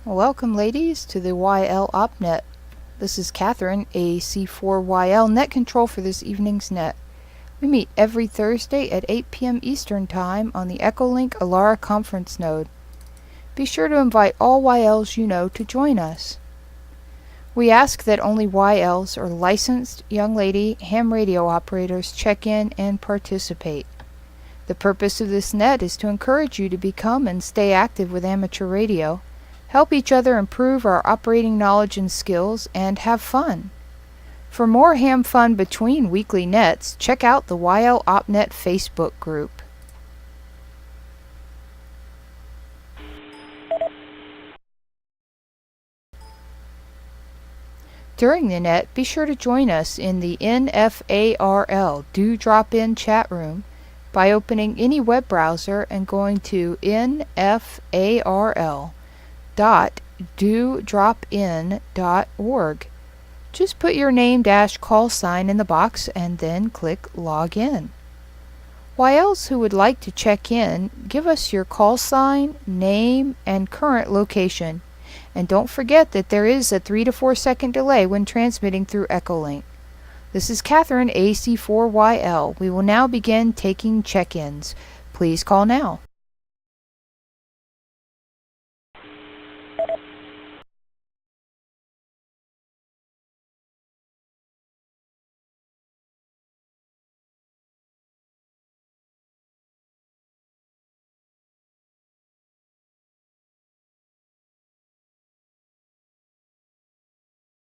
Welcome, ladies, to the YL OpNet. This is Catherine, AC4YL Net Control for this evening's net. We meet every Thursday at 8 p.m. Eastern Time on the Echolink Alara conference node. Be sure to invite all YLs you know to join us. We ask that only YLs or licensed young lady ham radio operators check in and participate. The purpose of this net is to encourage you to become and stay active with amateur radio, help each other improve our operating knowledge and skills, and have fun. For more ham fun between weekly nets, check out the YL OpNet Facebook group. During the net, be sure to join us in the NFARL Do Drop In chat room by opening any web browser and going to nfarl.dodropin.org. Just put your name - call sign in the box and then click Log In. YLs who would like to check in, give us your call sign, name, and current location. And don't forget that there is a 3 to 4 second delay when transmitting through Echolink. This is Catherine, AC4YL. We will now begin taking check-ins. Please call now.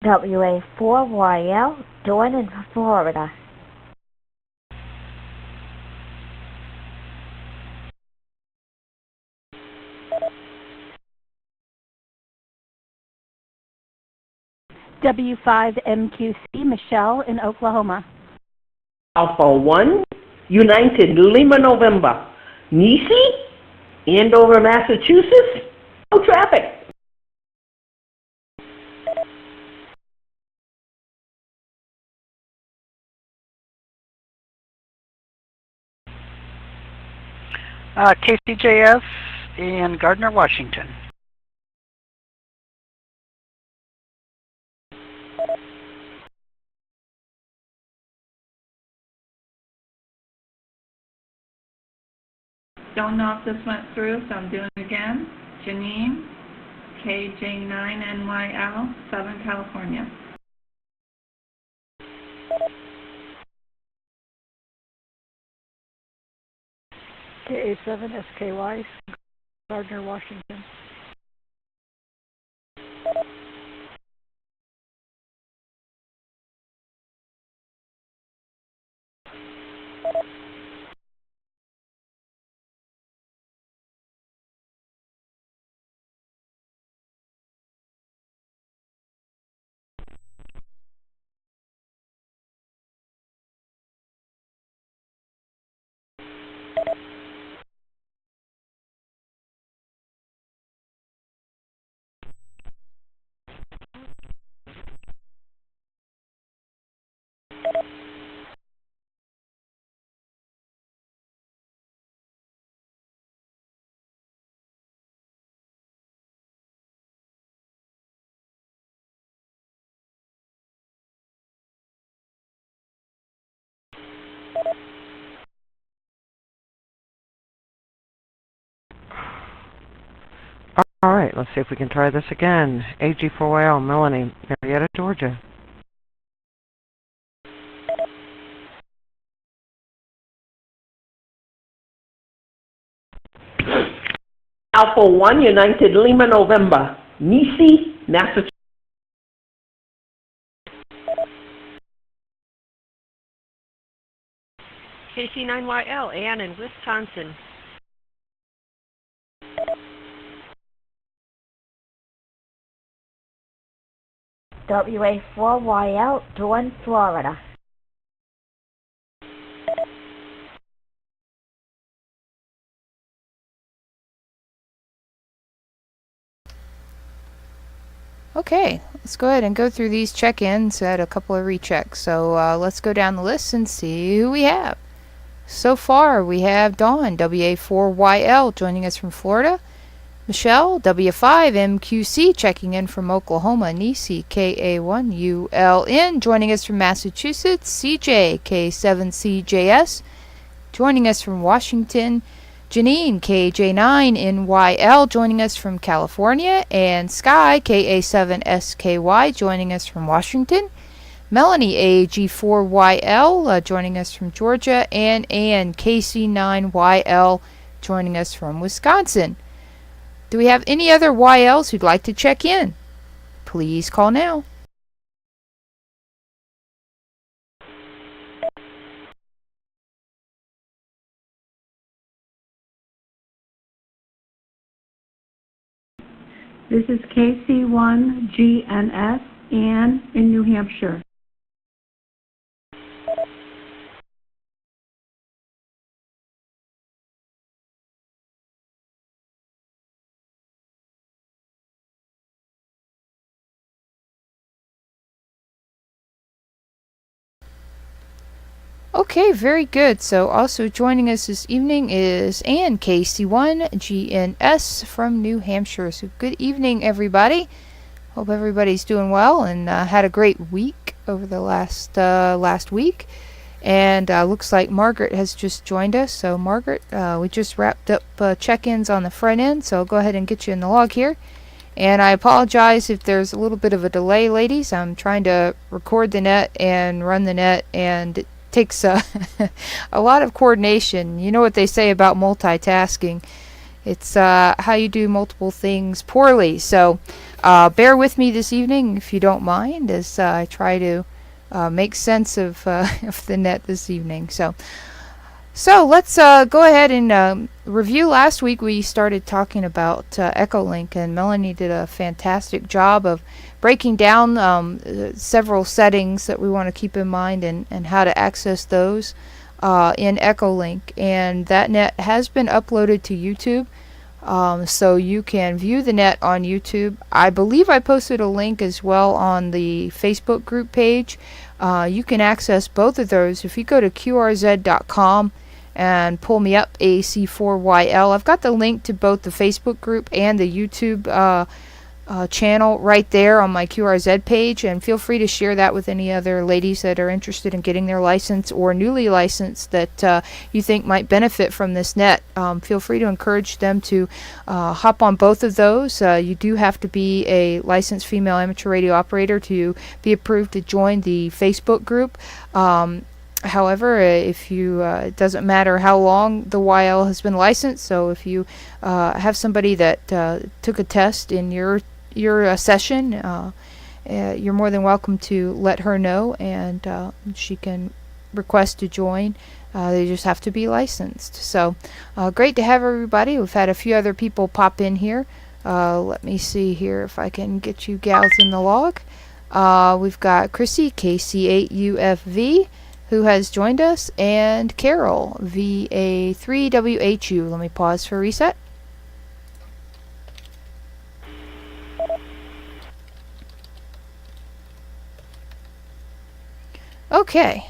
WA4YL, Dawn in Florida. W5MQC, Michelle in Oklahoma. Alpha 1, United Lima, November. Nisi, Andover, Massachusetts. No traffic. KCJS in Gardner, Washington. Don't know if this went through, so I'm doing it again. Janine, KJ9NYL, Southern California. KA7SKY, Gardner, Washington. All right, let's see if we can try this again. AG4YL, Melanie, Marietta, Georgia. Alpha 1, United Lima, November. Nisi, Massachusetts. KC9YL, Ann in Wisconsin. WA4YL, Dawn, Florida. Okay, let's go ahead and go through these check-ins at a couple of rechecks. So let's go down the list and see who we have. So far, we have Dawn, WA4YL, joining us from Florida. Michelle, W5MQC, checking in from Oklahoma. Nisi, KA1ULN, joining us from Massachusetts. CJ, K7CJS, joining us from Washington. Janine, KJ9NYL, joining us from California. And Sky, KA7SKY, joining us from Washington. Melanie, AG4YL, joining us from Georgia. And Ann, KC9YL, joining us from Wisconsin. Do we have any other YLs who'd like to check in? Please call now. This is KC1GNS, Ann in New Hampshire. Okay, very good. So also joining us this evening is Ann, KC1GNS from New Hampshire. So good evening, everybody. Hope everybody's doing well and had a great week over the last week. And looks like Margaret has just joined us. So Margaret, we just wrapped up check-ins on the front end, so I'll go ahead and get you in the log here. And I apologize if there's a little bit of a delay, ladies. I'm trying to record the net and run the net, and it takes a lot of coordination. You know what they say about multitasking. It's how you do multiple things poorly. So bear with me this evening, if you don't mind, as I try to make sense of the net this evening. So let's go ahead and review. Last week we started talking about Echolink, and Melanie did a fantastic job of breaking down several settings that we want to keep in mind and how to access those in Echolink. And that net has been uploaded to YouTube, so you can view the net on YouTube. I believe I posted a link as well on the Facebook group page. You can access both of those if you go to qrz.com and pull me up AC4YL. I've got the link to both the Facebook group and the YouTube channel right there on my QRZ page, and feel free to share that with any other ladies that are interested in getting their license or newly licensed that you think might benefit from this net. Feel free to encourage them to hop on both of those. You do have to be a licensed female amateur radio operator to be approved to join the Facebook group. However, if you it doesn't matter how long the YL has been licensed, so if you have somebody that took a test in your session, you're more than welcome to let her know, and she can request to join. They just have to be licensed. So great to have everybody. We've had a few other people pop in here. Let me see here if I can get you gals in the log. We've got Chrissy, KC8UFV, who has joined us, and Carol, VA3WHU. Let me pause for reset. Okay,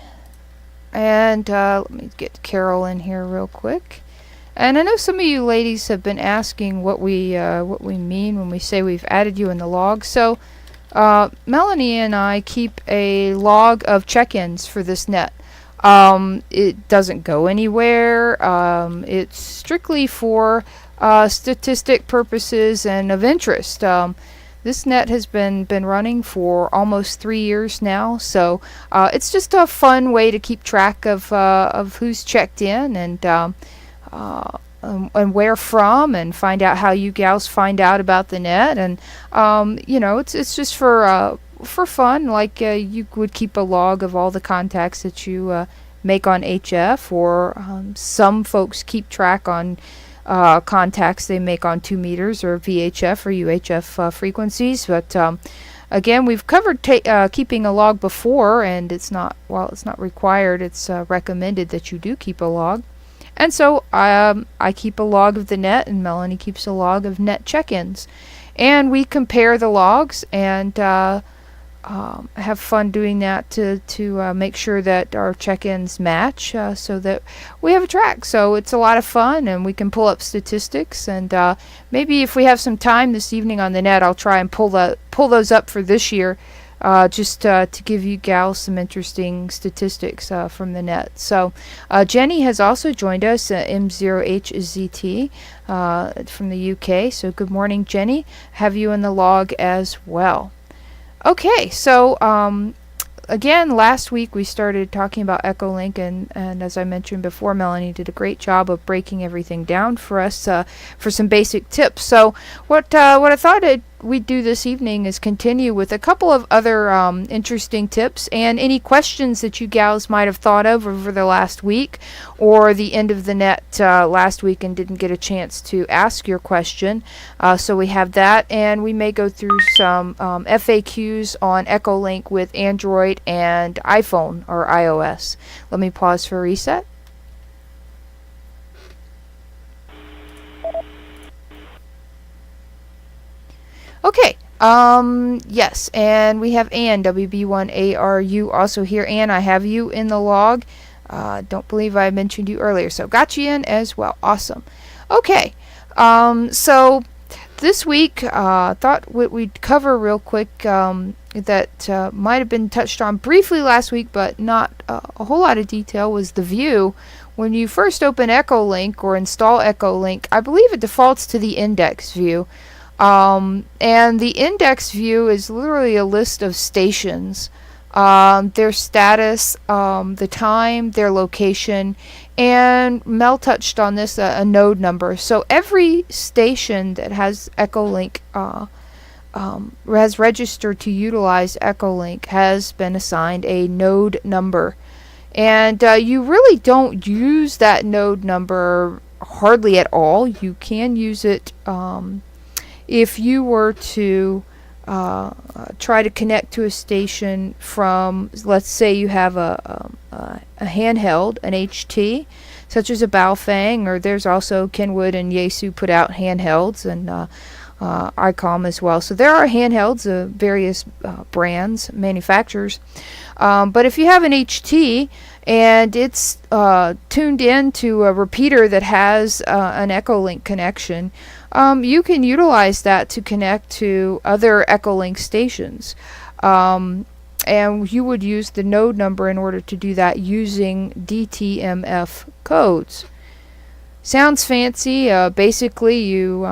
and let me get Carol in here real quick. And I know some of you ladies have been asking what we mean when we say we've added you in the log. So Melanie and I keep a log of check-ins for this net. It doesn't go anywhere. It's strictly for statistic purposes and of interest. This net has been running for almost 3 years now, so it's just a fun way to keep track of who's checked in and where from, and find out how you gals find out about the net. And you know, it's just for fun, like you would keep a log of all the contacts that you make on HF, or some folks keep track on contacts they make on 2 meters or VHF or UHF frequencies. But again, we've covered keeping a log before, and it's not, while it's not required, it's recommended that you do keep a log. And so I keep a log of the net, and Melanie keeps a log of net check-ins, and we compare the logs, and have fun doing that to make sure that our check-ins match, so that we have a track. So it's a lot of fun, and we can pull up statistics. And maybe if we have some time this evening on the net, I'll try and pull those up for this year, just to give you gals some interesting statistics from the net. So Jenny has also joined us, M0HZT from the UK. So good morning, Jenny. Have you in the log as well. Okay, so again, last week we started talking about Echolink, and as I mentioned before, Melanie did a great job of breaking everything down for us for some basic tips. So what I thought we'd do this evening is continue with a couple of other interesting tips, and any questions that you gals might have thought of over the last week or the end of the net last week and didn't get a chance to ask your question. So we have that, and we may go through some FAQs on Echolink with Android and iPhone or iOS. Let me pause for a reset. Okay, yes, and we have Ann, WB1ARU, also here. Ann, I have you in the log. Don't believe I mentioned you earlier, so got you in as well. Awesome. Okay, so this week, thought what we'd cover real quick that might have been touched on briefly last week, but not a whole lot of detail, was the view. When you first open Echolink or install Echolink, I believe it defaults to the index view. And the index view is literally a list of stations, their status, the time, their location, and Mel touched on this, a node number. So every station that has Echolink, has registered to utilize Echolink, has been assigned a node number. And you really don't use that node number hardly at all. You can use it if you were to try to connect to a station from, let's say you have a handheld, an HT, such as a Baofeng, or there's also Kenwood and Yaesu put out handhelds, and ICOM as well. So there are handhelds of various brands, manufacturers. But if you have an HT and it's tuned in to a repeater that has an Echolink connection, you can utilize that to connect to other Echolink stations. And you would use the node number in order to do that using DTMF codes. Sounds fancy. Basically, you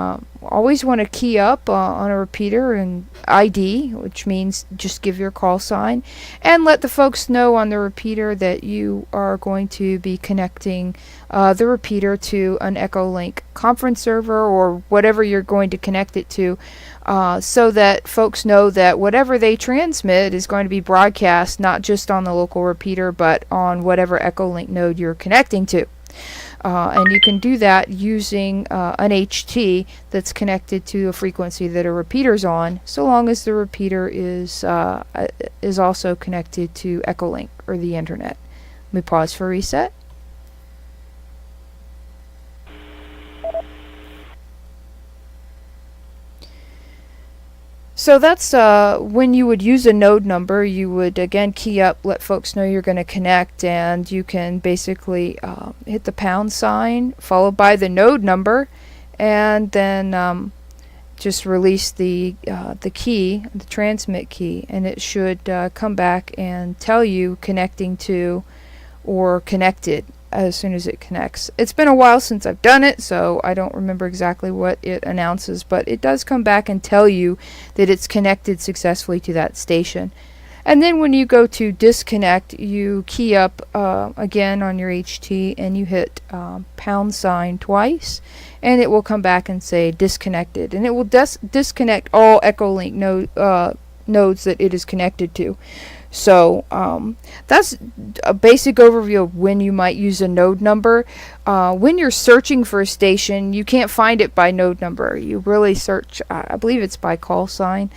always want to key up on a repeater and ID, which means just give your call sign, and let the folks know on the repeater that you are going to be connecting the repeater to an Echolink conference server or whatever you're going to connect it to, so that folks know that whatever they transmit is going to be broadcast not just on the local repeater but on whatever Echolink node you're connecting to. And you can do that using an HT that's connected to a frequency that a repeater's on, so long as the repeater is also connected to Echolink or the internet. Let me pause for a reset. So that's when you would use a node number, you would again key up, let folks know you're going to connect, and you can basically hit the pound sign followed by the node number, and then just release the key, the transmit key, and it should come back and tell you connecting to or connected as soon as it connects. It's been a while since I've done it, so I don't remember exactly what it announces, but it does come back and tell you that it's connected successfully to that station. And then when you go to disconnect, you key up again on your HT and you hit pound sign twice, and it will come back and say disconnected, and it will disconnect all Echolink nodes that it is connected to. So that's a basic overview of when you might use a node number. When you're searching for a station, you can't find it by node number. You really search, I believe it's by call sign.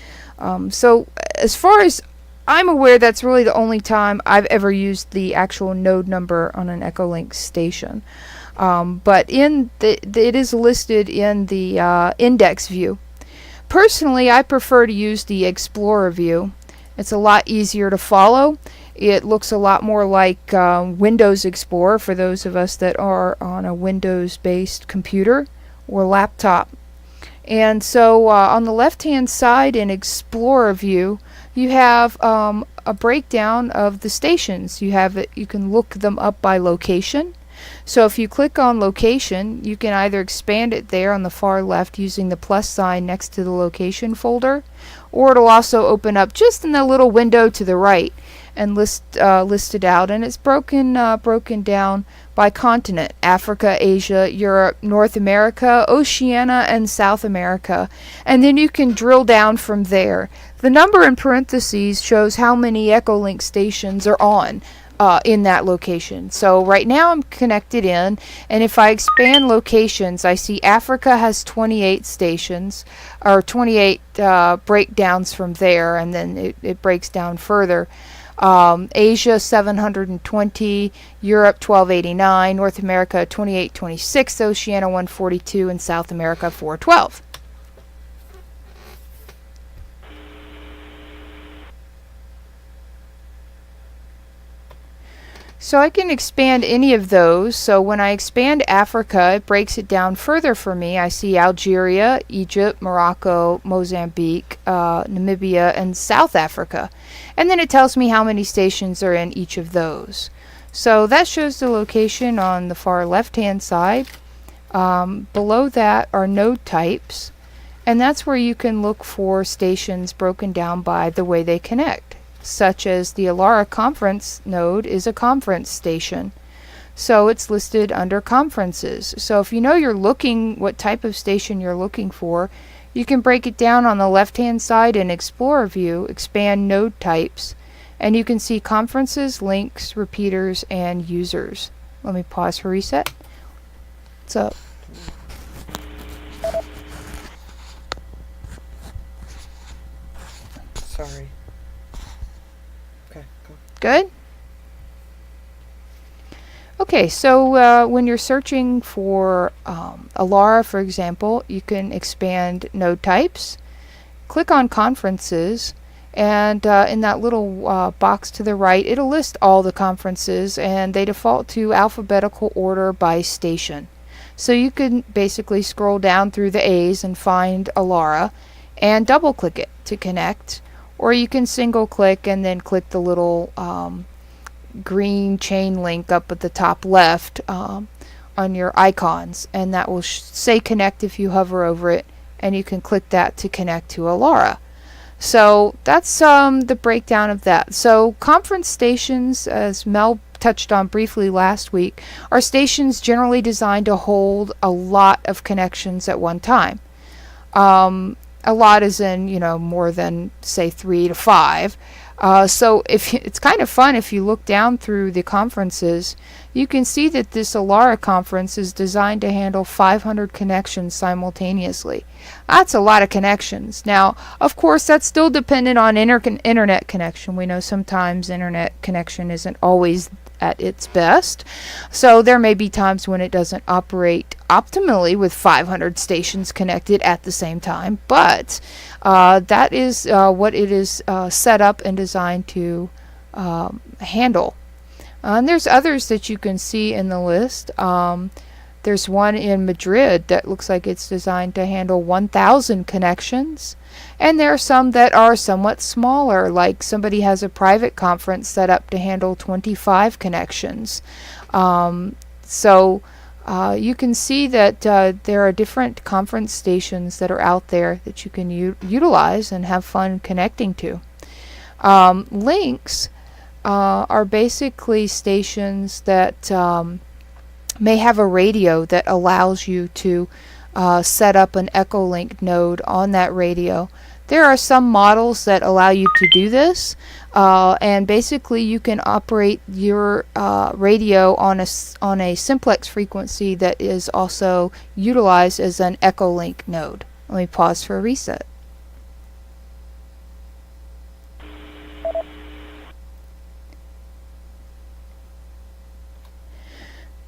So as far as I'm aware, that's really the only time I've ever used the actual node number on an Echolink station. But it is listed in the index view. Personally, I prefer to use the Explorer view. It's a lot easier to follow. It looks a lot more like Windows Explorer for those of us that are on a Windows-based computer or laptop. And so on the left-hand side in Explorer view, you have a breakdown of the stations. You have it. You can look them up by location. So if you click on location, you can either expand it there on the far left using the plus sign next to the location folder, or it'll also open up just in the little window to the right and list it out. And it's broken down by continent: Africa, Asia, Europe, North America, Oceania, and South America. And then you can drill down from there. The number in parentheses shows how many Echolink stations are on in that location. So right now I'm connected in, and if I expand locations, I see Africa has 28 stations, or 28 breakdowns from there, and then it breaks down further. Asia 720, Europe 1289, North America 2826, Oceania 142, and South America 412. So I can expand any of those. So when I expand Africa, it breaks it down further for me. I see Algeria, Egypt, Morocco, Mozambique, Namibia, and South Africa. And then it tells me how many stations are in each of those. So that shows the location on the far left-hand side. Below that are node types, and that's where you can look for stations broken down by the way they connect, such as the Alara conference node is a conference station. So it's listed under conferences. So if you know you're looking what type of station you're looking for, you can break it down on the left-hand side in Explorer view, expand node types, and you can see conferences, links, repeaters, and users. Let me pause for reset. So Sorry. Okay, go. good? Okay, so when you're searching for Alara, for example, you can expand node types, click on conferences, and in that little box to the right, it'll list all the conferences, and they default to alphabetical order by station. So you can basically scroll down through the A's and find Alara and double click it to connect, or you can single click and then click the little green chain link up at the top left on your icons, and that will say connect if you hover over it, and you can click that to connect to Alara. So that's the breakdown of that. So conference stations, as Mel touched on briefly last week, are stations generally designed to hold a lot of connections at one time. A lot is in, more than, say, 3 to 5. So it's kind of fun if you look down through the conferences, you can see that this Alara conference is designed to handle 500 connections simultaneously. That's a lot of connections. Now, of course, that's still dependent on internet connection. We know sometimes internet connection isn't always at its best, so there may be times when it doesn't operate optimally with 500 stations connected at the same time, but that is what it is set up and designed to handle. And there's others that you can see in the list. There's one in Madrid that looks like it's designed to handle 1,000 connections. And there are some that are somewhat smaller, like somebody has a private conference set up to handle 25 connections. So you can see that there are different conference stations that are out there that you can utilize and have fun connecting to. Links are basically stations that may have a radio that allows you to set up an Echolink node on that radio. There are some models that allow you to do this, and basically you can operate your radio on a simplex frequency that is also utilized as an Echolink node. Let me pause for a reset.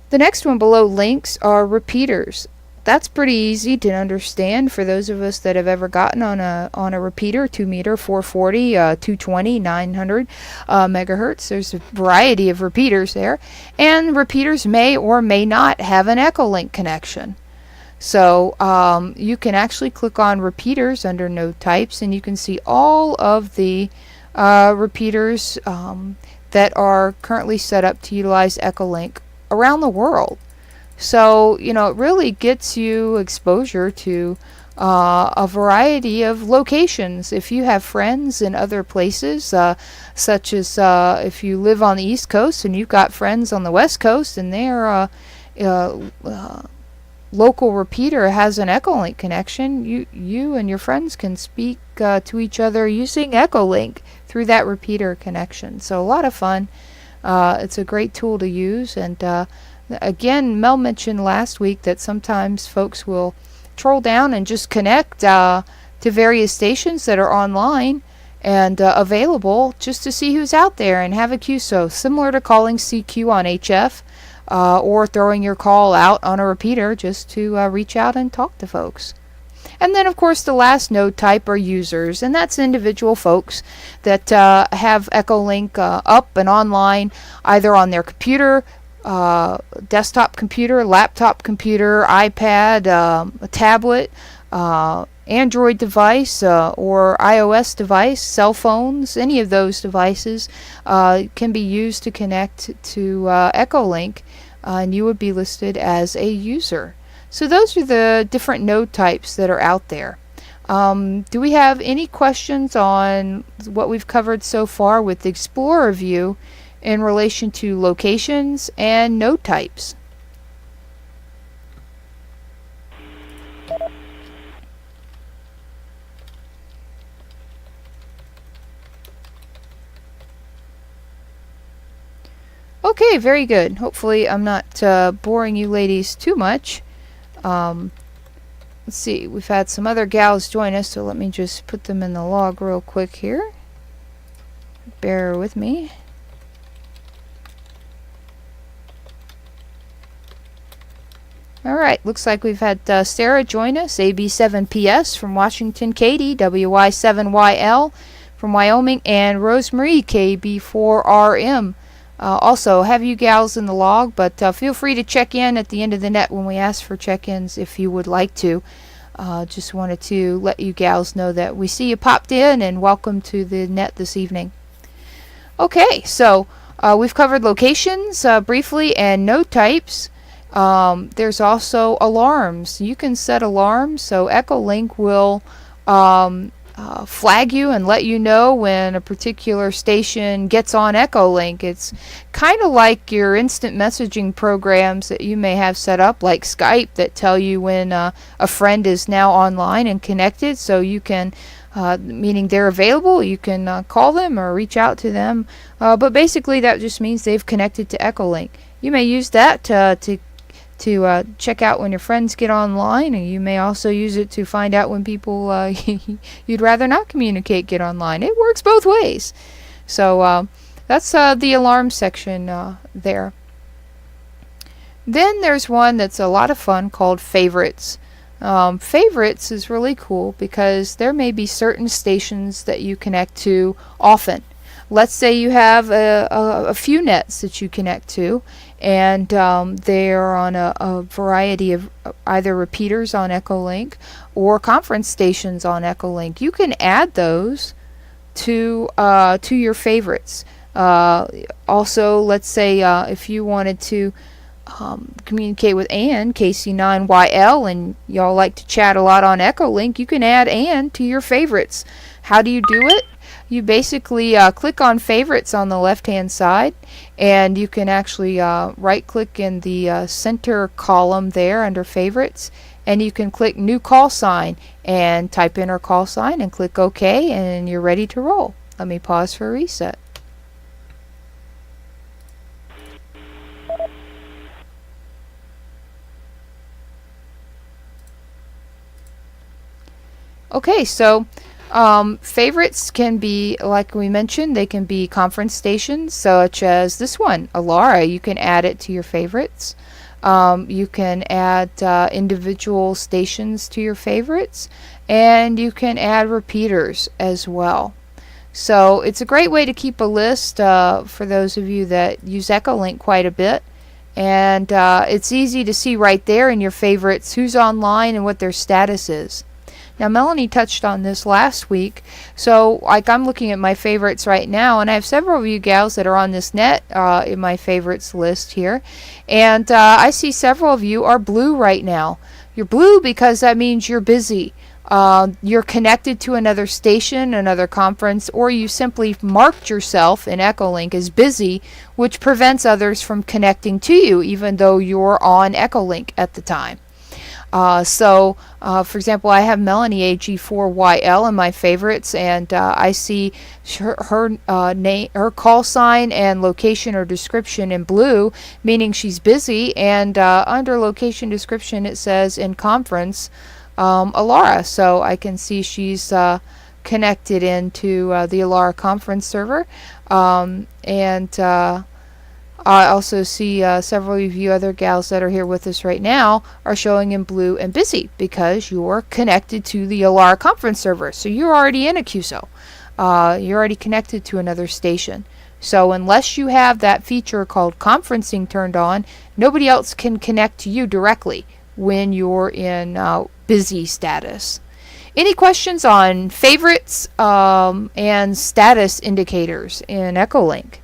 The next one below links are repeaters. that's pretty easy to understand for those of us that have ever gotten on a repeater, 2 meter, 440, 220, 900 megahertz. There's a variety of repeaters there, and repeaters may or may not have an Echolink connection. So you can actually click on repeaters under node types, and you can see all of the repeaters that are currently set up to utilize Echolink around the world. So, it really gets you exposure to a variety of locations. If you have friends in other places, such as if you live on the East Coast and you've got friends on the West Coast and their local repeater has an Echolink connection, you and your friends can speak to each other using Echolink through that repeater connection. So a lot of fun. It's a great tool to use, and again, Mel mentioned last week that sometimes folks will troll down and just connect to various stations that are online and available just to see who's out there and have a QSO, similar to calling CQ on HF or throwing your call out on a repeater just to reach out and talk to folks. And then, of course, the last node type are users, and that's individual folks that have Echolink up and online, either on their computer, desktop computer, laptop computer, iPad, a tablet, Android device, or iOS device, cell phones. Any of those devices can be used to connect to Echolink, and you would be listed as a user. So those are the different node types that are out there. Do we have any questions on what we've covered so far with the Explorer view in relation to locations and node types? Okay, very good. Hopefully I'm not boring you ladies too much. Let's see, we've had some other gals join us, so let me just put them in the log real quick here. Bear with me. Alright, looks like we've had Sarah join us, AB7PS from Washington, Katie, WY7YL from Wyoming, and Rosemarie, KB4RM. Also, have you gals in the log, but feel free to check in at the end of the net when we ask for check-ins if you would like to. Just wanted to let you gals know that we see you popped in, and welcome to the net this evening. Okay, so we've covered locations briefly and node types. There's also alarms. You can set alarms, so Echolink will flag you and let you know when a particular station gets on Echolink. It's kind of like your instant messaging programs that you may have set up, like Skype, that tell you when a friend is now online and connected, so you can, meaning they're available, you can call them or reach out to them. But basically that just means they've connected to Echolink. You may use that to check out when your friends get online, and you may also use it to find out when people you'd rather not communicate get online. It works both ways. So that's the alarm section there. Then there's one that's a lot of fun called favorites. Favorites is really cool because there may be certain stations that you connect to often. Let's say you have a few nets that you connect to, and they're on a variety of either repeaters on Echolink or conference stations on Echolink. You can add those to your favorites. Also, let's say if you wanted to communicate with Ann, KC9YL, and y'all like to chat a lot on Echolink, you can add Ann to your favorites. How do you do it? You basically click on favorites on the left hand side, and you can actually right click in the center column there under favorites, and you can click new call sign and type in her call sign and click OK, and you're ready to roll. Let me pause for a reset. Okay, so favorites can be, like we mentioned, they can be conference stations such as this one, Alara. You can add it to your favorites. You can add individual stations to your favorites, and you can add repeaters as well. So it's a great way to keep a list for those of you that use Echolink quite a bit. And it's easy to see right there in your favorites who's online and what their status is. Now, Melanie touched on this last week, so like I'm looking at my favorites right now, and I have several of you gals that are on this net in my favorites list here, and I see several of you are blue right now. You're blue because that means you're busy. You're connected to another station, another conference, or you simply marked yourself in Echolink as busy, which prevents others from connecting to you, even though you're on Echolink at the time. For example, I have Melanie AG4YL in my favorites, and I see her name, her call sign, and location or description in blue, meaning she's busy. And under location description, it says in conference, Alara. So I can see she's connected into the Alara conference server, I also see several of you other gals that are here with us right now are showing in blue and busy because you're connected to the Alara conference server. So you're already in a QSO. You're already connected to another station. So unless you have that feature called conferencing turned on, nobody else can connect to you directly when you're in busy status. Any questions on favorites and status indicators in Echolink?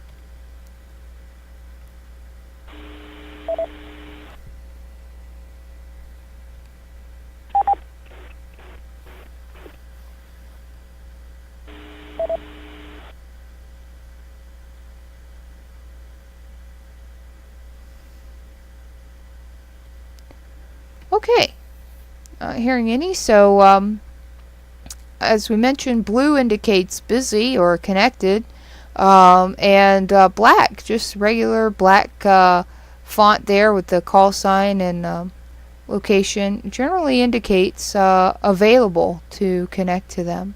Okay, not hearing any. So as we mentioned, blue indicates busy or connected, and black, just regular black font there with the call sign and location, generally indicates available to connect to them.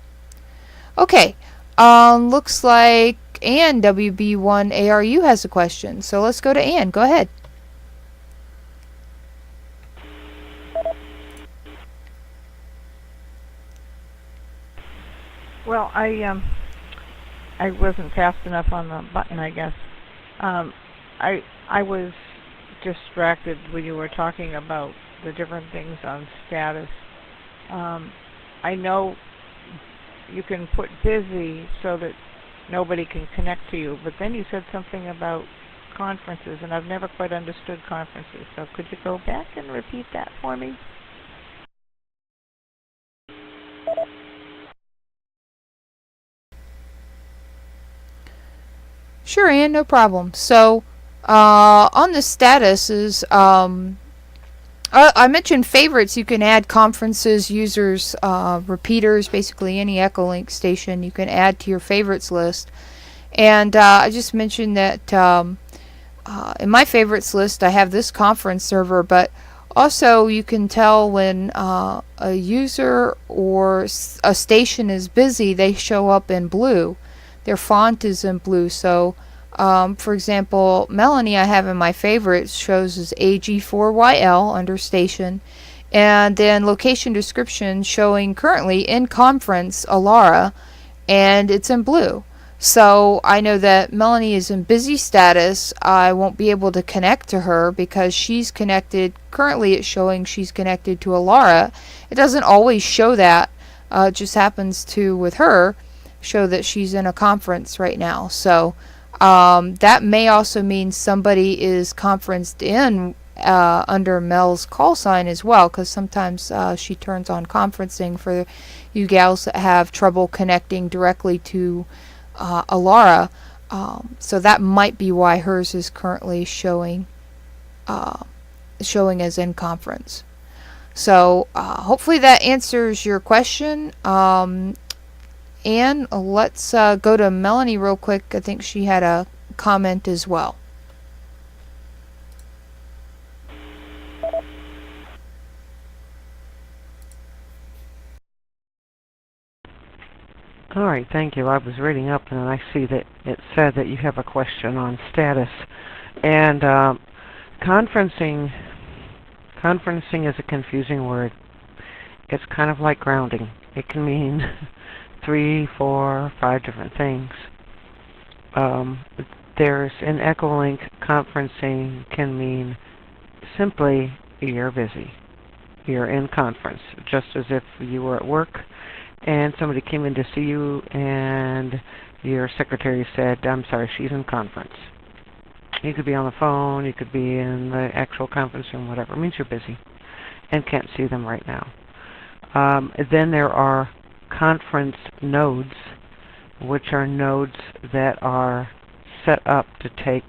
Okay, looks like Ann WB1ARU has a question, so let's go to Ann. Go ahead. Well, I wasn't fast enough on the button, I guess. I was distracted when you were talking about the different things on status. I know you can put busy so that nobody can connect to you, but then you said something about conferences, and I've never quite understood conferences. So could you go back and repeat that for me? Sure, Ann, no problem. So, on the statuses, I mentioned favorites. You can add conferences, users, repeaters, basically any Echolink station you can add to your favorites list. And I just mentioned that in my favorites list I have this conference server, but also you can tell when a user or a station is busy, they show up in blue. Their font is in blue. So for example, Melanie I have in my favorites shows as AG4YL under station, and then location description showing currently in conference Alara, and it's in blue. So I know that Melanie is in busy status. I won't be able to connect to her because she's connected. Currently it's showing she's connected to Alara. It doesn't always show that. It just happens to, with her, show that she's in a conference right now. So that may also mean somebody is conferenced in under Mel's call sign as well, because sometimes she turns on conferencing for you gals that have trouble connecting directly to Alara. So that might be why hers is currently showing as in conference. So hopefully that answers your question. And let's go to Melanie real quick. I think she had a comment as well. All right, thank you. I was reading up and I see that it said that you have a question on status. And conferencing Conferencing is a confusing word. It's kind of like grounding. It can mean 3, 4, 5 different things. There's in Echolink, conferencing can mean simply you're busy. You're in conference, just as if you were at work and somebody came in to see you and your secretary said, I'm sorry, she's in conference. You could be on the phone, you could be in the actual conference room, whatever. It means you're busy and can't see them right now. Then there are conference nodes, which are nodes that are set up to take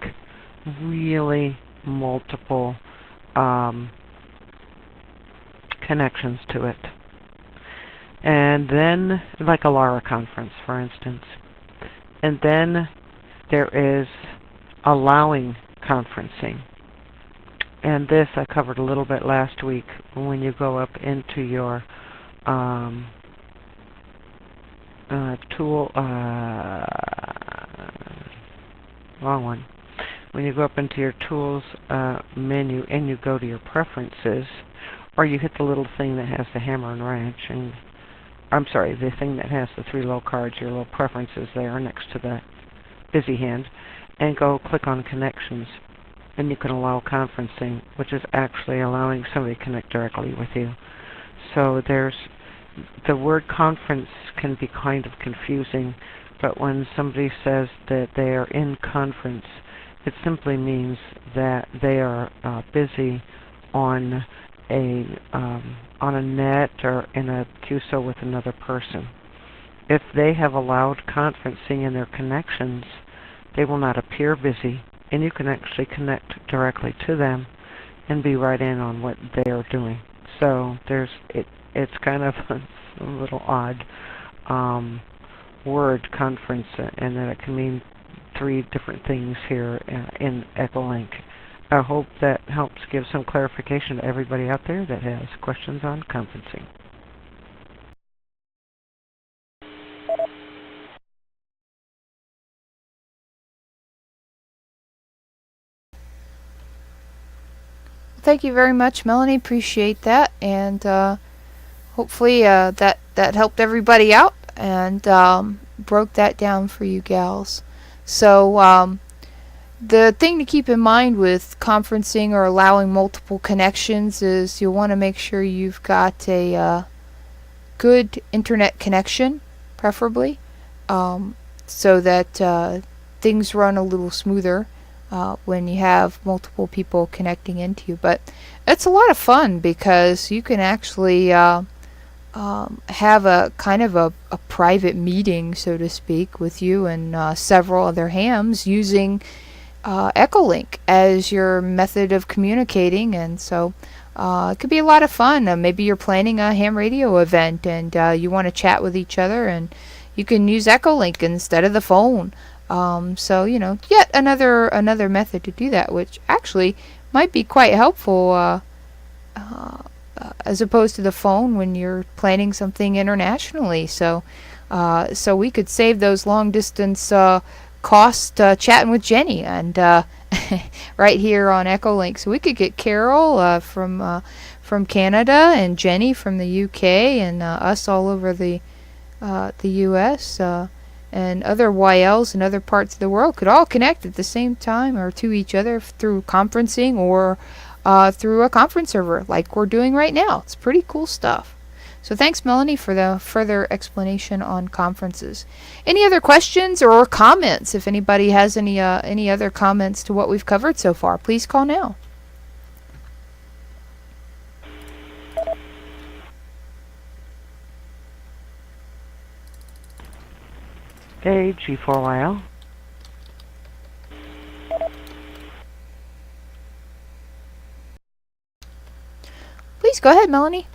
really multiple connections to it. And then, like a LARA conference, for instance. And then there is allowing conferencing. And this I covered a little bit last week when you go up into your tool, wrong one. When you go up into your tools menu and you go to your preferences, or you hit the little thing that has the hammer and wrench, and I'm sorry, the thing that has the 3 little cards, your little preferences there next to the busy hand, and go click on connections, and you can allow conferencing, which is actually allowing somebody to connect directly with you. So there's the word conference can be kind of confusing, but when somebody says that they are in conference, it simply means that they are busy on a net or in a QSO with another person. If they have allowed conferencing in their connections, they will not appear busy, and you can actually connect directly to them and be right in on what they are doing. So it's kind of a little odd word, conference, and that it can mean 3 different things here in Echolink. I hope that helps give some clarification to everybody out there that has questions on conferencing. Thank you very much, Melanie. Appreciate that, and hopefully that helped everybody out and broke that down for you gals. So the thing to keep in mind with conferencing or allowing multiple connections is you'll want to make sure you've got a good internet connection, preferably, so that things run a little smoother when you have multiple people connecting into you. But it's a lot of fun because you can actually have a kind of a private meeting, so to speak, with you and several other hams using Echolink as your method of communicating, and so it could be a lot of fun. Maybe you're planning a ham radio event and you want to chat with each other, and you can use Echolink instead of the phone. So yet another method to do that, which actually might be quite helpful as opposed to the phone when you're planning something internationally. So we could save those long distance costs chatting with Jenny and right here on Echolink. So we could get Carol from Canada and Jenny from the UK and us all over the US and other YLs in other parts of the world could all connect at the same time or to each other through conferencing or through a conference server like we're doing right now. It's pretty cool stuff. So thanks, Melanie, for the further explanation on conferences. Any other questions or comments? If anybody has any other comments to what we've covered so far, please call now. Hey, G4YL. Please go ahead, Melanie.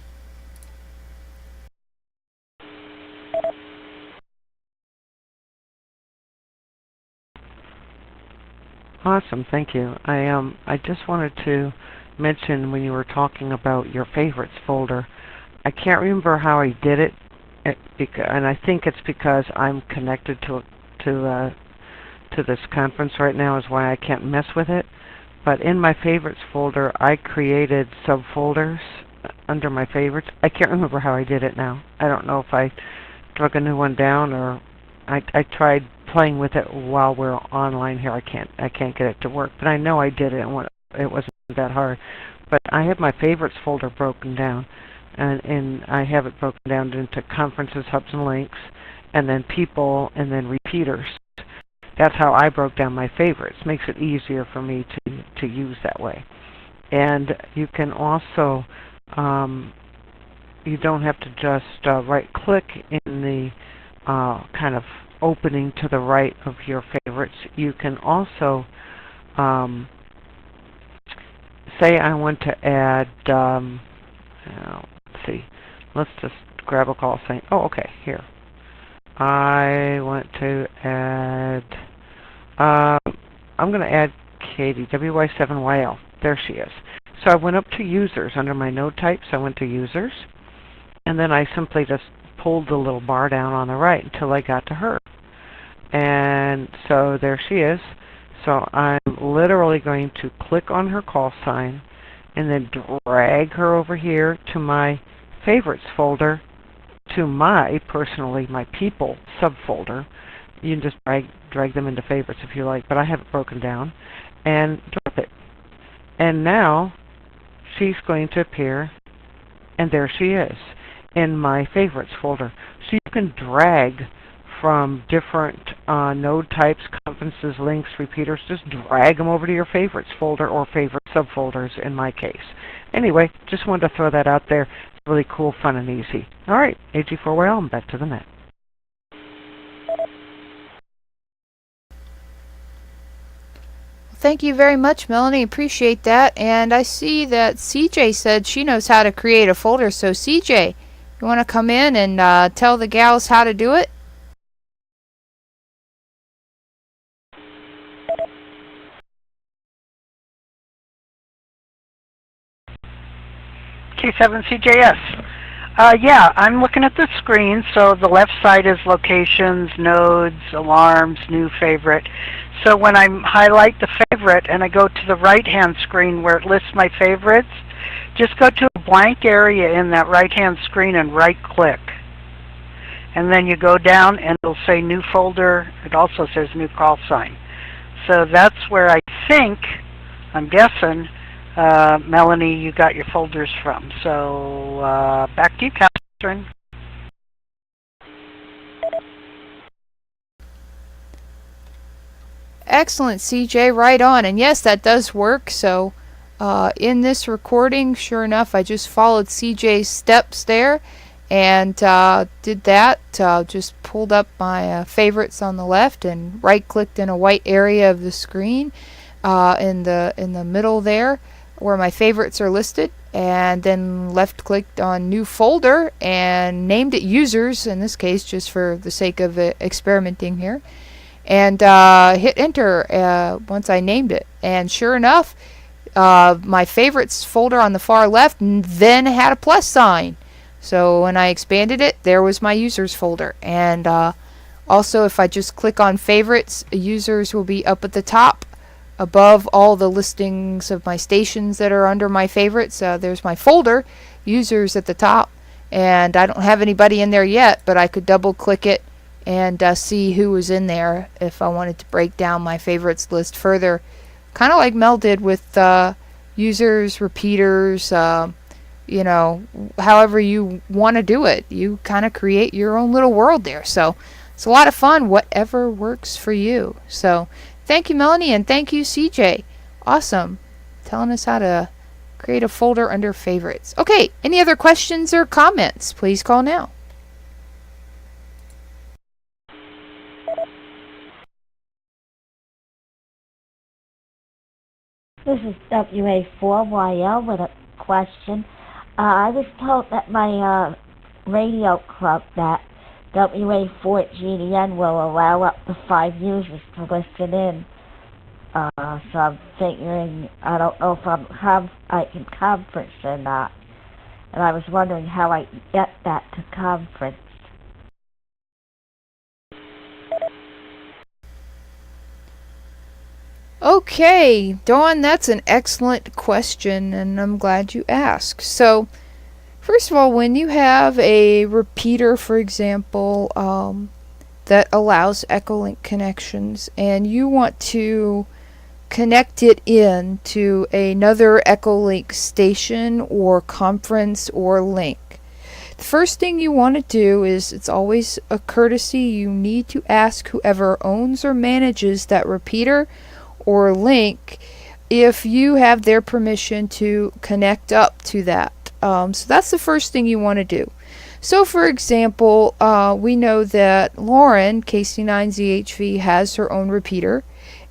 Awesome, thank you. I just wanted to mention when you were talking about your favorites folder, I can't remember how I did it, and I think it's because I'm connected to this conference right now is why I can't mess with it. But in my favorites folder, I created subfolders under my favorites. I can't remember how I did it now. I don't know if I drug a new one down or I tried playing with it while we're online here. I can't get it to work, but I know I did it and it wasn't that hard. But I have my favorites folder broken down, and I have it broken down into conferences, hubs, and links, and then people, and then repeaters. That's how I broke down my favorites. Makes it easier for me to use that way. And you can also, you don't have to just right-click in the kind of opening to the right of your favorites. You can also say I want to add, let's see, let's just grab a call saying, oh, okay, here. I want to add, I'm going to add Katie, WY7YL. There she is. So I went up to users. Under my node types, I went to users. And then I simply just pulled the little bar down on the right until I got to her. And so there she is. So I'm literally going to click on her call sign and then drag her over here to my favorites folder, to my, personally, my people subfolder. You can just drag them into favorites if you like, but I have it broken down, and drop it. And now she's going to appear, and there she is in my favorites folder. So you can drag from different node types, conferences, links, repeaters. Just drag them over to your favorites folder or favorite subfolders in my case. Anyway, just wanted to throw that out there. It's really cool, fun, and easy. All right, AG4YL, I'm back to the net. Thank you very much, Melanie. Appreciate that. And I see that CJ said she knows how to create a folder. So CJ, you want to come in and tell the gals how to do it? K7CJS. Yeah, I'm looking at the screen. So the left side is locations, nodes, alarms, new favorite. So when I highlight the favorite and I go to the right-hand screen where it lists my favorites, just go to a blank area in that right-hand screen and right-click. And then you go down and it'll say new folder. It also says new call sign. So that's where I think, I'm guessing, Melanie, you got your folders from. So back to you, Catherine. Excellent, CJ. Right on. And yes, that does work. So in this recording, sure enough, I just followed CJ's steps there and did that. Just pulled up my favorites on the left and right-clicked in a white area of the screen in the middle there where my favorites are listed, and then left-clicked on new folder and named it users, in this case, just for the sake of experimenting here. And hit enter once I named it. And sure enough, my favorites folder on the far left then had a plus sign. So when I expanded it, there was my users folder. And also, if I just click on favorites, users will be up at the top above all the listings of my stations that are under my favorites. There's my folder, users at the top. And I don't have anybody in there yet, but I could double click it and see who was in there if I wanted to break down my favorites list further, kind of like Mel did with users, repeaters, you know, however you want to do it. You kind of create your own little world there. So it's a lot of fun, whatever works for you. So thank you, Melanie, and thank you, CJ. Awesome. Telling us how to create a folder under favorites. Okay, any other questions or comments? Please call now. This is WA4YL with a question. I was told that my radio club that WA4GDN will allow up to 5 users to listen in. So I'm figuring, I don't know if I can conference or not. And I was wondering how I get that to conference. Okay, Dawn, that's an excellent question, and I'm glad you asked. So, first of all, when you have a repeater, for example, that allows Echolink connections, and you want to connect it in to another Echolink station or conference or link, the first thing you want to do is, it's always a courtesy, you need to ask whoever owns or manages that repeater or link if you have their permission to connect up to that. So that's the first thing you want to do. So for example, we know that Lauren, KC9ZHV, has her own repeater,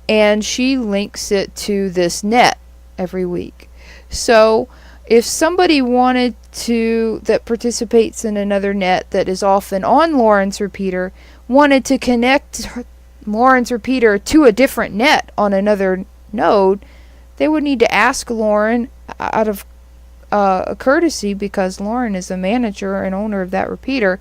and she links it to this net every week. So if somebody wanted to, that participates in another net that is often on Lauren's repeater, wanted to connect Lauren's repeater to a different net on another node, they would need to ask Lauren out of a courtesy, because Lauren is the manager and owner of that repeater,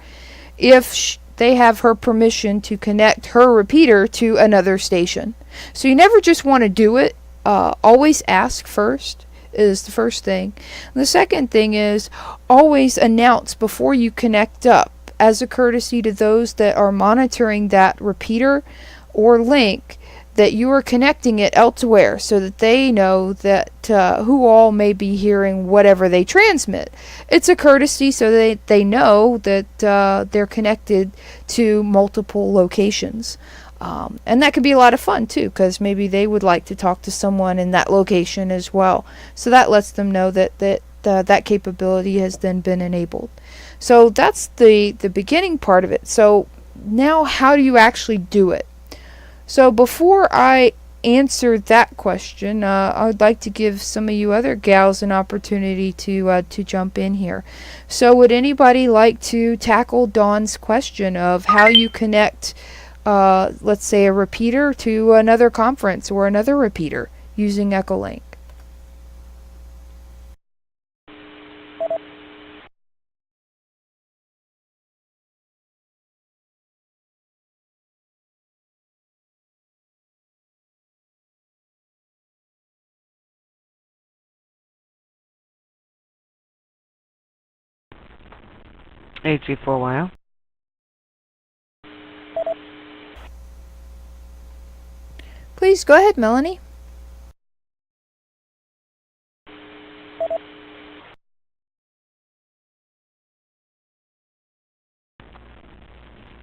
if they have her permission to connect her repeater to another station. So you never just want to do it. Always ask first is the first thing. And the second thing is always announce before you connect up, as a courtesy to those that are monitoring that repeater or link, that you are connecting it elsewhere, so that they know that who all may be hearing whatever they transmit. It's a courtesy so they know that they're connected to multiple locations. And that could be a lot of fun too, because maybe they would like to talk to someone in that location as well. So that lets them know that that capability has then been enabled. So that's the beginning part of it. So now how do you actually do it? So before I answer that question, I would like to give some of you other gals an opportunity to jump in here. So would anybody like to tackle Dawn's question of how you connect, let's say, a repeater to another conference or another repeater using Echolink? AG4YL. Please go ahead, Melanie.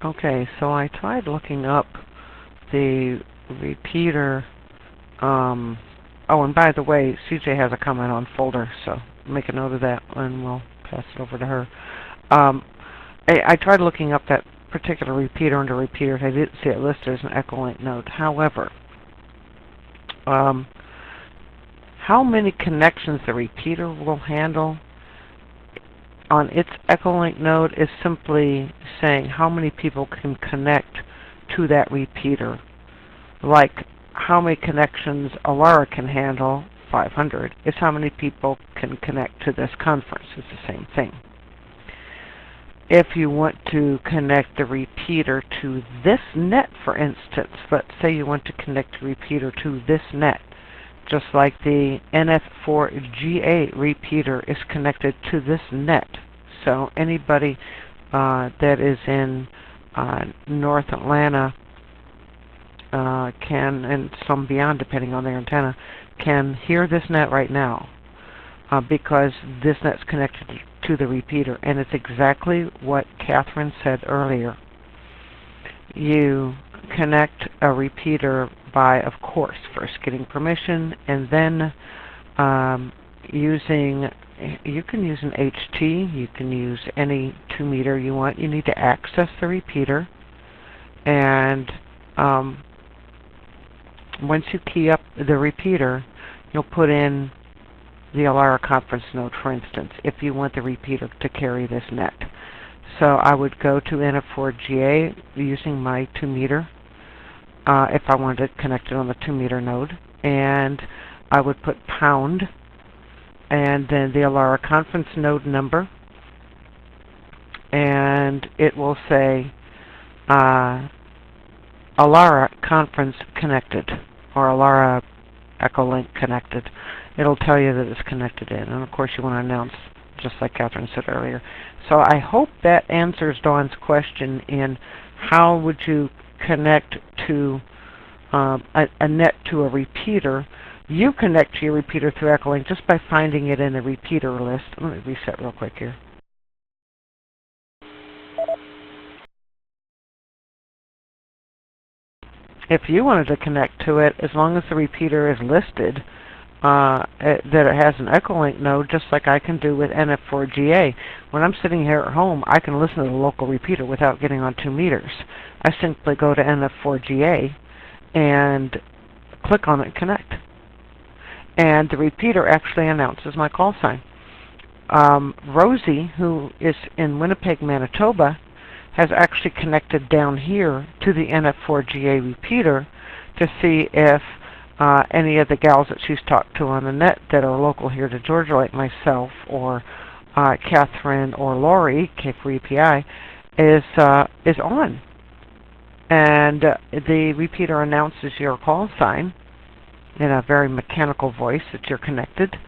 Okay, so I tried looking up the repeater. Oh, and by the way, CJ has a comment on folder, so make a note of that, and we'll pass it over to her. I tried looking up that particular repeater under repeaters. I didn't see it listed as an Echolink node. However, how many connections the repeater will handle on its Echolink node is simply saying how many people can connect to that repeater. Like how many connections Alara can handle, 500, is how many people can connect to this conference. It's the same thing. If you want to connect the repeater to this net, for instance, let's say you want to connect the repeater to this net, just like the NF4GA repeater is connected to this net. So anybody that is in North Atlanta can, and some beyond depending on their antenna, can hear this net right now because this net's connected to the repeater. And it's exactly what Catherine said earlier. You connect a repeater by, of course, first getting permission, and then you can use an HT, you can use any 2-meter you want. You need to access the repeater, and once you key up the repeater, you'll put in the Alara conference node, for instance, if you want the repeater to carry this net. So I would go to NF4GA using my 2-meter if I wanted to connect it on the 2-meter node, and I would put pound and then the Alara conference node number, and it will say Alara conference connected, or Alara Echolink connected. It'll tell you that it's connected in, and of course you want to announce, just like Catherine said earlier. So I hope that answers Dawn's question in how would you connect to a net to a repeater. You connect to your repeater through Echolink just by finding it in the repeater list. Let me reset real quick here. If you wanted to connect to it, as long as the repeater is listed, that it has an Echolink node, just like I can do with NF4GA. When I'm sitting here at home, I can listen to the local repeater without getting on 2 meters. I simply go to NF4GA and click on it and connect. And the repeater actually announces my call sign. Rosie, who is in Winnipeg, Manitoba, has actually connected down here to the NF4GA repeater to see if any of the gals that she's talked to on the net that are local here to Georgia, like myself or Catherine or Lori, K4EPI, is on. And the repeater announces your call sign in a very mechanical voice that you're connected.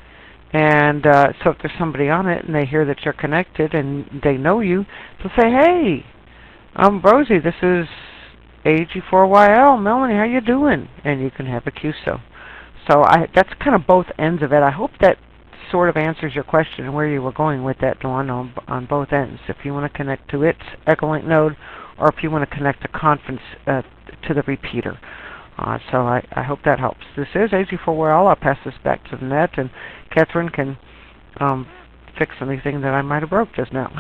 And so if there's somebody on it and they hear that you're connected and they know you, they'll say, "Hey, I'm Rosie, this is AG4YL, Melanie, how you doing?" And you can have a QSO. So that's kind of both ends of it. I hope that sort of answers your question and where you were going with that, Dawn, on both ends. If you want to connect to its Echolink node, or if you want to connect a conference to the repeater. So I hope that helps. This is AG4YL. I'll pass this back to the net, and Catherine can fix anything that I might have broke just now.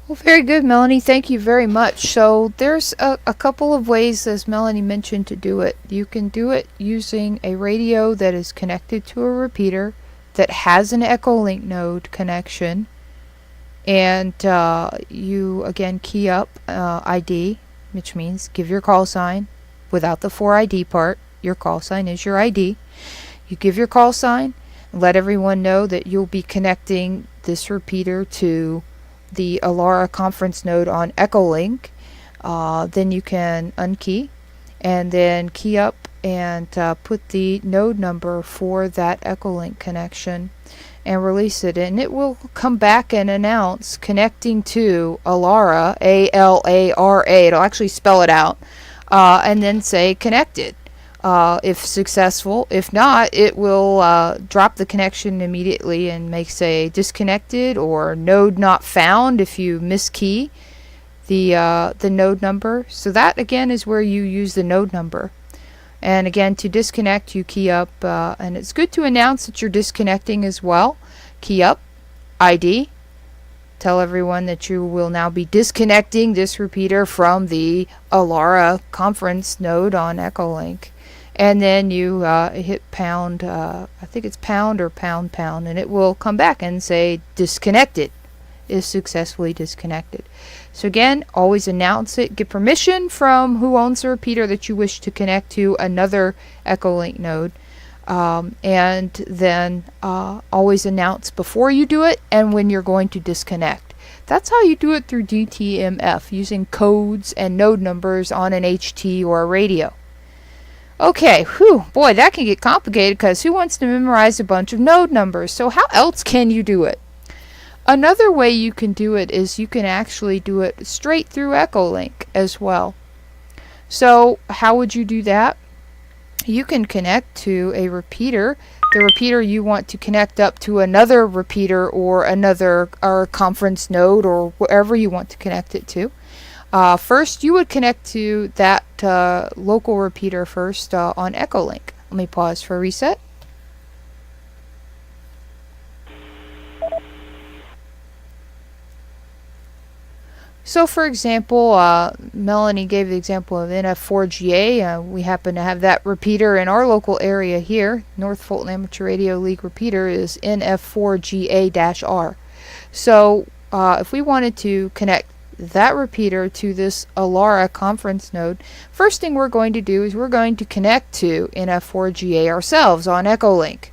Well, very good, Melanie. Thank you very much. So there's a couple of ways, as Melanie mentioned, to do it. You can do it using a radio that is connected to a repeater that has an Echolink node connection. And you, again, key up ID, which means give your call sign without the 4ID part. Your call sign is your ID. You give your call sign, let everyone know that you'll be connecting this repeater to the Alara conference node on Echolink. Then you can unkey and then key up and put the node number for that Echolink connection and release it, and it will come back and announce connecting to Alara, A-L-A-R-A. It'll actually spell it out, and then say connected. If successful. If not, it will drop the connection immediately and make, say, disconnected or node not found if you miskey the node number. So that, again, is where you use the node number. And again, to disconnect, you key up, and it's good to announce that you're disconnecting as well. Key up, ID. Tell everyone that you will now be disconnecting this repeater from the Alara conference node on Echolink. And then you hit pound, I think it's pound or pound, and it will come back and say disconnected, is successfully disconnected. So again, always announce it. Get permission from who owns the repeater that you wish to connect to another Echolink node. And then always announce before you do it and when you're going to disconnect. That's how you do it through DTMF, using codes and node numbers on an HT or a radio. Okay, whew, boy, that can get complicated because who wants to memorize a bunch of node numbers? So how else can you do it? Another way you can do it is you can actually do it straight through Echolink as well. So how would you do that? You can connect to a repeater, the repeater you want to connect up to another repeater or another conference node or wherever you want to connect it to. First, you would connect to that local repeater first on Echolink. Let me pause for a reset. So, for example, Melanie gave the example of NF4GA. We happen to have that repeater in our local area here. North Fulton Amateur Radio League repeater is NF4GA-R. So, if we wanted to connect that repeater to this Alara conference node, first thing we're going to do is we're going to connect to NF4GA ourselves on Echolink.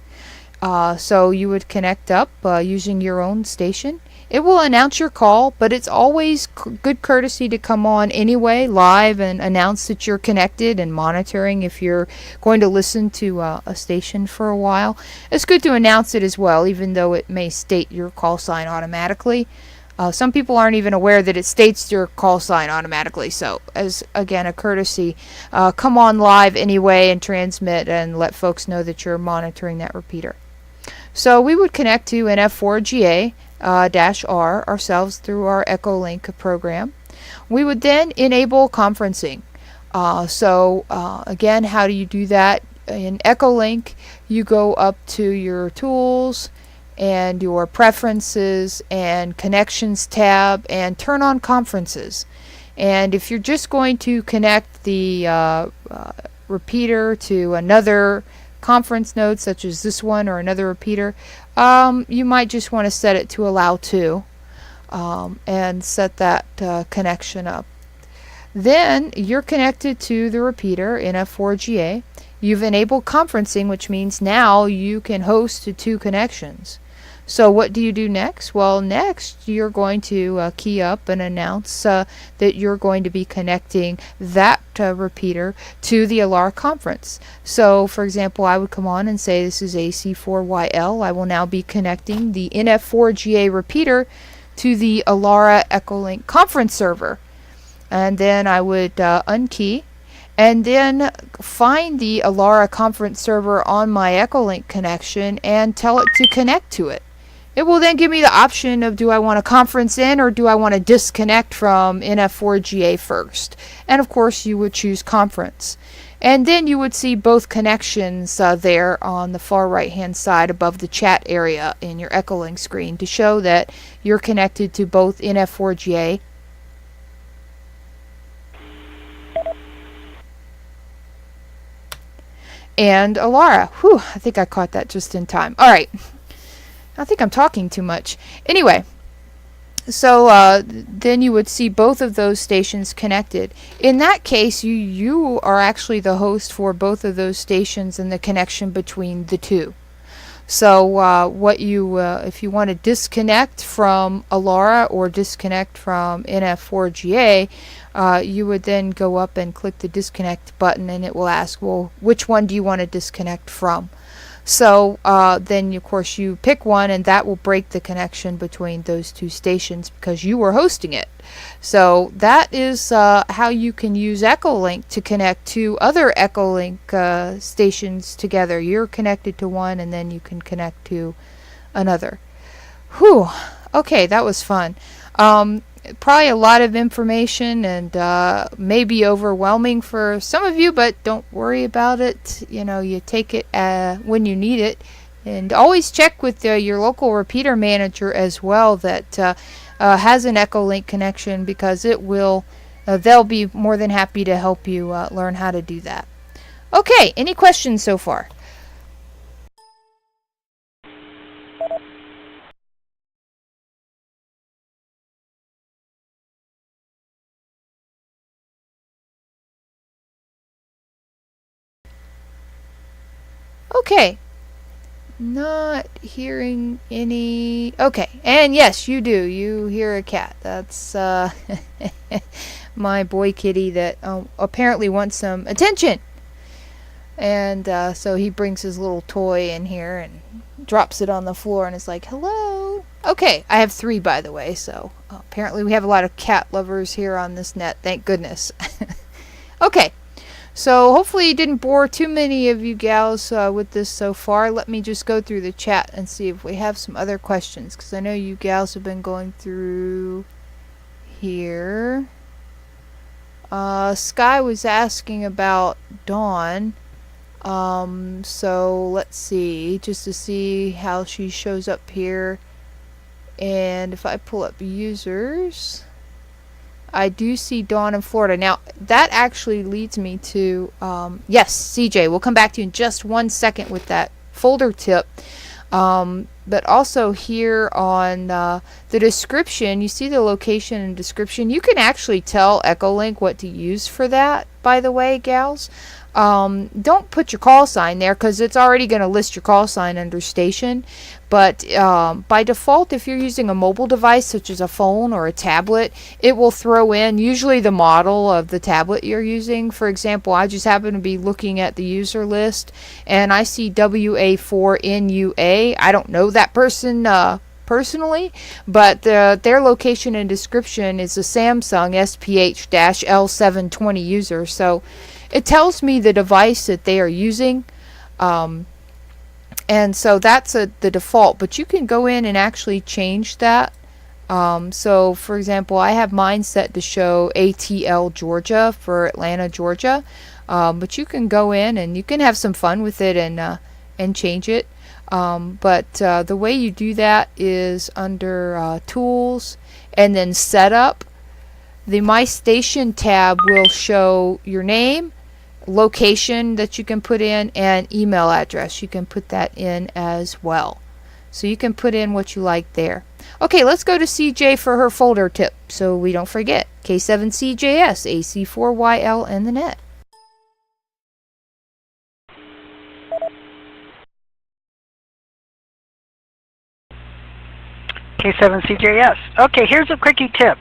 So you would connect up using your own station It will announce your call, but it's always good courtesy to come on anyway, live, and announce that you're connected and monitoring if you're going to listen to a station for a while. It's good to announce it as well, even though it may state your call sign automatically. Some people aren't even aware that it states your call sign automatically. So, as again a courtesy, come on live anyway and transmit and let folks know that you're monitoring that repeater. So we would connect to NF4GA -R ourselves through our Echolink program. We would then enable conferencing. Again, how do you do that? In Echolink, you go up to your tools and your preferences and connections tab and turn on conferences. And if you're just going to connect the repeater to another conference node such as this one or another repeater, you might just want to set it to allow to and set that connection up. Then you're connected to the repeater in F4GA. You've enabled conferencing, which means now you can host to 2 connections. So what do you do next? Well, next you're going to key up and announce that you're going to be connecting that repeater to the Alara conference. So, for example, I would come on and say this is AC4YL. I will now be connecting the NF4GA repeater to the Alara Echolink conference server. And then I would unkey and then find the Alara conference server on my Echolink connection and tell it to connect to it. It will then give me the option of do I want to conference in or do I want to disconnect from NF4GA first. And of course you would choose conference. And then you would see both connections there on the far right hand side above the chat area in your Echolink screen to show that you're connected to both NF4GA and Alara. Whew, I think I caught that just in time. All right. I think I'm talking too much. Anyway, so then you would see both of those stations connected. In that case, you are actually the host for both of those stations and the connection between the two. So if you want to disconnect from Alara or disconnect from NF4GA, you would then go up and click the disconnect button and it will ask, well, which one do you want to disconnect from? So then, of course, you pick one and that will break the connection between those 2 stations because you were hosting it. So that is how you can use Echolink to connect 2 other Echolink stations together. You're connected to one and then you can connect to another. Whew. Okay, that was fun. Probably a lot of information and maybe overwhelming for some of you, but don't worry about it. You know, you take it when you need it, and always check with your local repeater manager as well that has an Echolink connection, because it will they'll be more than happy to help you learn how to do that. Okay, any questions so far? Okay, not hearing any. Okay, and yes, you do. You hear a cat. That's my boy kitty that apparently wants some attention. And so he brings his little toy in here and drops it on the floor and is like, hello. Okay, I have 3, by the way, so apparently we have a lot of cat lovers here on this net. Thank goodness. Okay. So hopefully you didn't bore too many of you gals with this so far. Let me just go through the chat and see if we have some other questions, because I know you gals have been going through here. Sky was asking about Dawn. So let's see, just to see how she shows up here. And if I pull up users, I do see Dawn in Florida. Now, that actually leads me to, yes, CJ, we'll come back to you in just 1 second with that folder tip. But also here on the description, you see the location and description. You can actually tell Echolink what to use for that, by the way, gals. Don't put your call sign there because it's already going to list your call sign under station. But by default, if you're using a mobile device such as a phone or a tablet, it will throw in usually the model of the tablet you're using. For example, I just happen to be looking at the user list and I see WA4NUA. I don't know that person personally, but their location and description is a Samsung SPH-L720 user. So it tells me the device that they are using. And so that's the default, but you can go in and actually change that. So for example, I have mine set to show ATL Georgia for Atlanta, Georgia. But you can go in and you can have some fun with it and change it. But the way you do that is under Tools and then Setup. The My Station tab will show your name, location that you can put in, and email address. You can put that in as well. So you can put in what you like there. Okay, let's go to CJ for her folder tip so we don't forget. K7CJS, AC4YL, and the net. K7CJS. Okay, here's a quickie tip.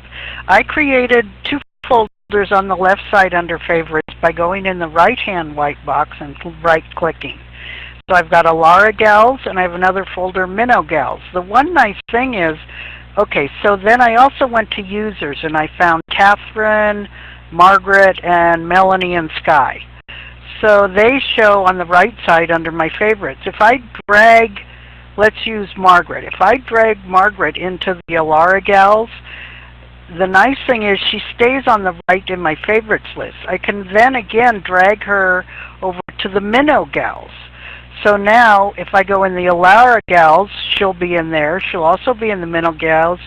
I created 2 folders on the left side under favorites by going in the right-hand white box and right-clicking. So I've got Alara Gals and I have another folder, Minnow Gals. The one nice thing is, okay, so then I also went to users and I found Catherine, Margaret, and Melanie and Sky. So they show on the right side under my favorites. If I drag, let's use Margaret. If I drag Margaret into the Alara Gals, the nice thing is she stays on the right in my favorites list. I can then again drag her over to the Minnow Gals. So now if I go in the Alara Gals, she'll be in there. She'll also be in the Minnow Gals,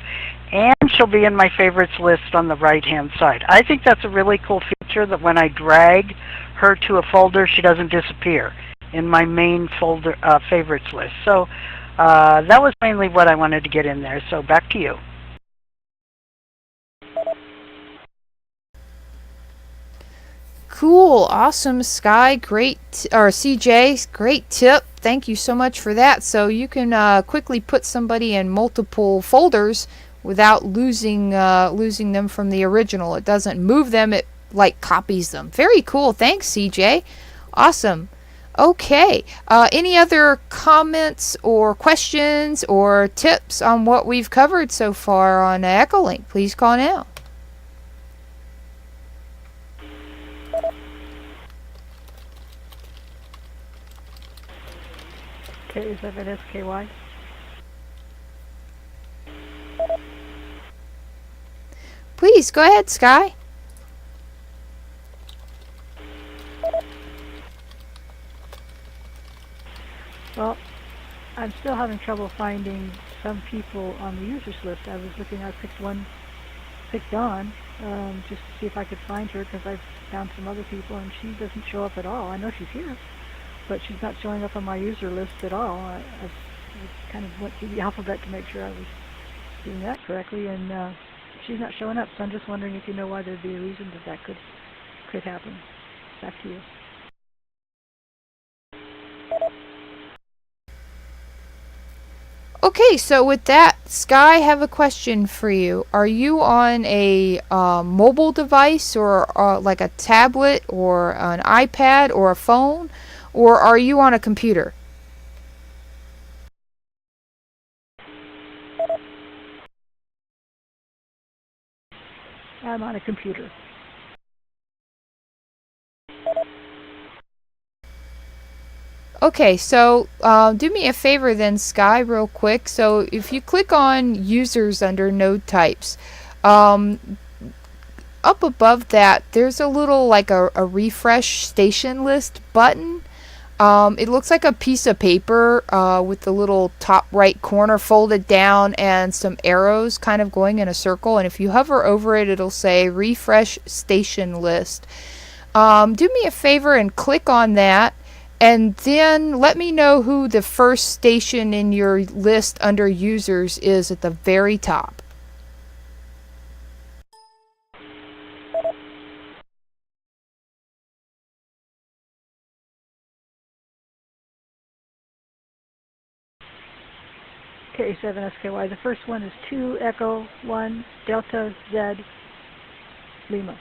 and she'll be in my favorites list on the right hand side. I think that's a really cool feature, that when I drag her to a folder, she doesn't disappear in my main folder favorites list. So that was mainly what I wanted to get in there. So back to you. Cool, awesome, Sky, great, or CJ, great tip. Thank you so much for that. So you can quickly put somebody in multiple folders without losing them from the original. It doesn't move them, it like copies them. Very cool. Thanks, CJ. Awesome. Okay, any other comments or questions or tips on what we've covered so far on Echolink? Please call now. K7SKY. Please go ahead, Sky. Well, I'm still having trouble finding some people on the users list. I was looking, I picked Dawn, just to see if I could find her, because I've found some other people and she doesn't show up at all. I know she's here, but she's not showing up on my user list at all. I kind of went through the alphabet to make sure I was doing that correctly, and she's not showing up. So I'm just wondering if you know why there'd be a reason that could happen. Back to you. Okay, so with that, Sky, I have a question for you. Are you on a mobile device, or like a tablet or an iPad or a phone, or are you on a computer? I'm on a computer. Okay, so do me a favor then, Sky, real quick. So if you click on users under node types, up above that, there's a little like a refresh station list button. It looks like a piece of paper with the little top right corner folded down and some arrows kind of going in a circle. And if you hover over it, it'll say refresh station list. Do me a favor and click on that. And then let me know who the first station in your list under users is at the very top. K7SKY. The first one is 2 Echo 1 Delta Z Lima.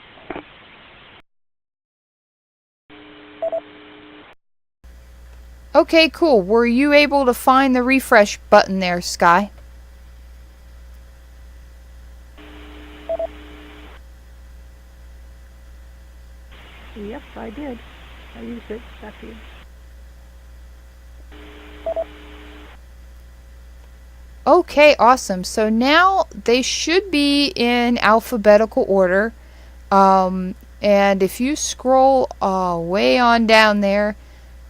Okay, cool. Were you able to find the refresh button there, Sky? Yep, I did. I used it. Back to you. Okay, awesome. So now they should be in alphabetical order. And if you scroll way on down there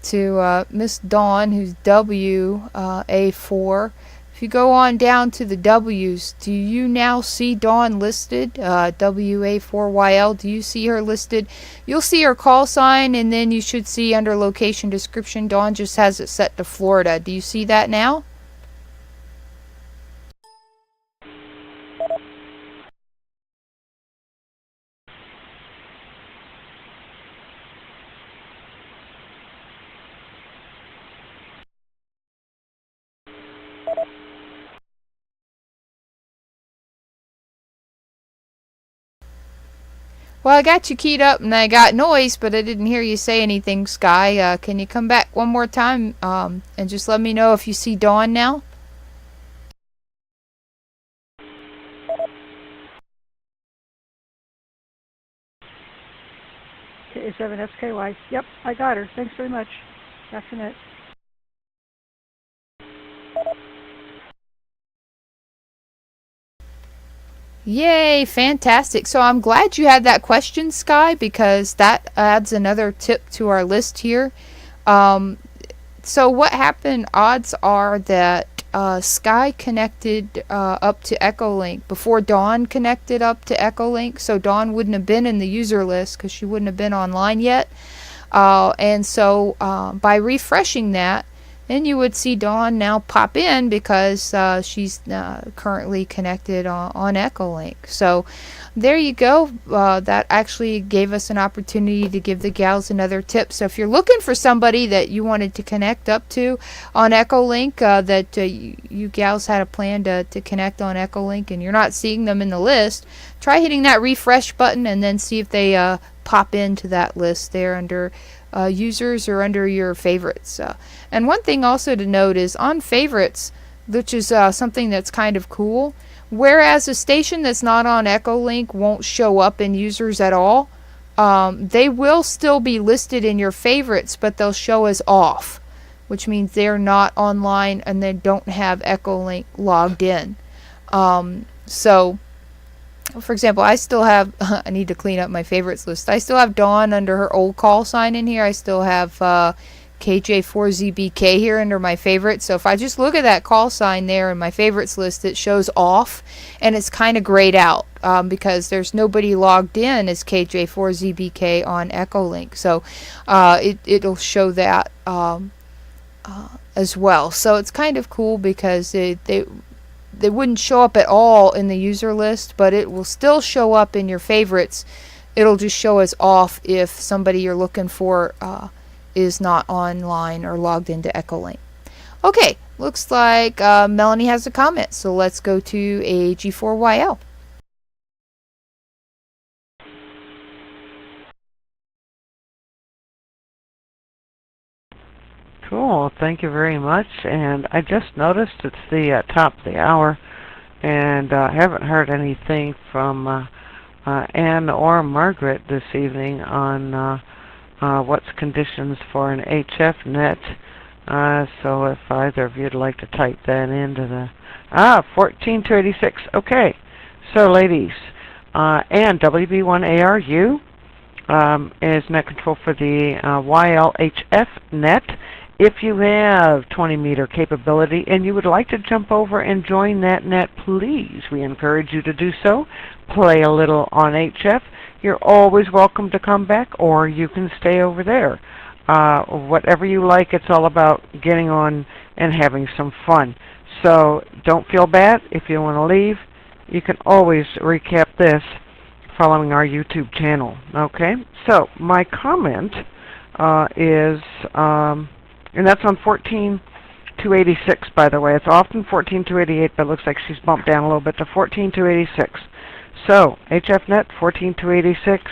to Miss Dawn, who's WA4, if you go on down to the W's, do you now see Dawn listed? WA4YL, do you see her listed? You'll see her call sign, and then you should see under location description, Dawn just has it set to Florida. Do you see that now? Well, I got you keyed up and I got noise, but I didn't hear you say anything, Sky. Can you come back one more time and just let me know if you see Dawn now? K7SKY. Yep, I got her. Thanks very much. Back to net. Yay, fantastic. So I'm glad you had that question, Sky, because that adds another tip to our list here. So what happened, odds are that Sky connected up to Echolink before Dawn connected up to Echolink, so Dawn wouldn't have been in the user list because she wouldn't have been online yet. And so by refreshing that, then you would see Dawn now pop in because she's currently connected on Echolink. So there you go. That actually gave us an opportunity to give the gals another tip. So if you're looking for somebody that you wanted to connect up to on Echolink, that you gals had a plan to connect on Echolink and you're not seeing them in the list, try hitting that refresh button and then see if they pop into that list there under users or under your favorites. And one thing also to note is on favorites, which is something that's kind of cool, whereas a station that's not on Echolink won't show up in users at all, they will still be listed in your favorites, but they'll show as off, which means they're not online and they don't have Echolink logged in. So for example, I still have, I need to clean up my favorites list. I still have Dawn under her old call sign in here. I still have KJ4ZBK here under my favorites. So if I just look at that call sign there in my favorites list, it shows off and it's kind of grayed out because there's nobody logged in as KJ4ZBK on Echolink. So it'll show that as well. So it's kind of cool because they wouldn't show up at all in the user list, but it will still show up in your favorites. It'll just show as off if somebody you're looking for is not online or logged into Echolink. Okay, looks like Melanie has a comment, so let's go to a G4YL. Cool, thank you very much. And I just noticed it's the top of the hour, and I haven't heard anything from Anne or Margaret this evening on what's conditions for an HF net. So if either of you'd like to type that into the 14286. Okay, so ladies, Anne, WB1ARU is net control for the YLHF net. If you have 20 meter capability and you would like to jump over and join that net, please, we encourage you to do so. Play a little on HF. You're always welcome to come back, or you can stay over there. Whatever you like, it's all about getting on and having some fun. So don't feel bad if you want to leave. You can always recap this following our YouTube channel. Okay, so my comment is, and that's on 286, by the way. It's often 14288, but it looks like she's bumped down a little bit to 14286. So, HFnet 14286.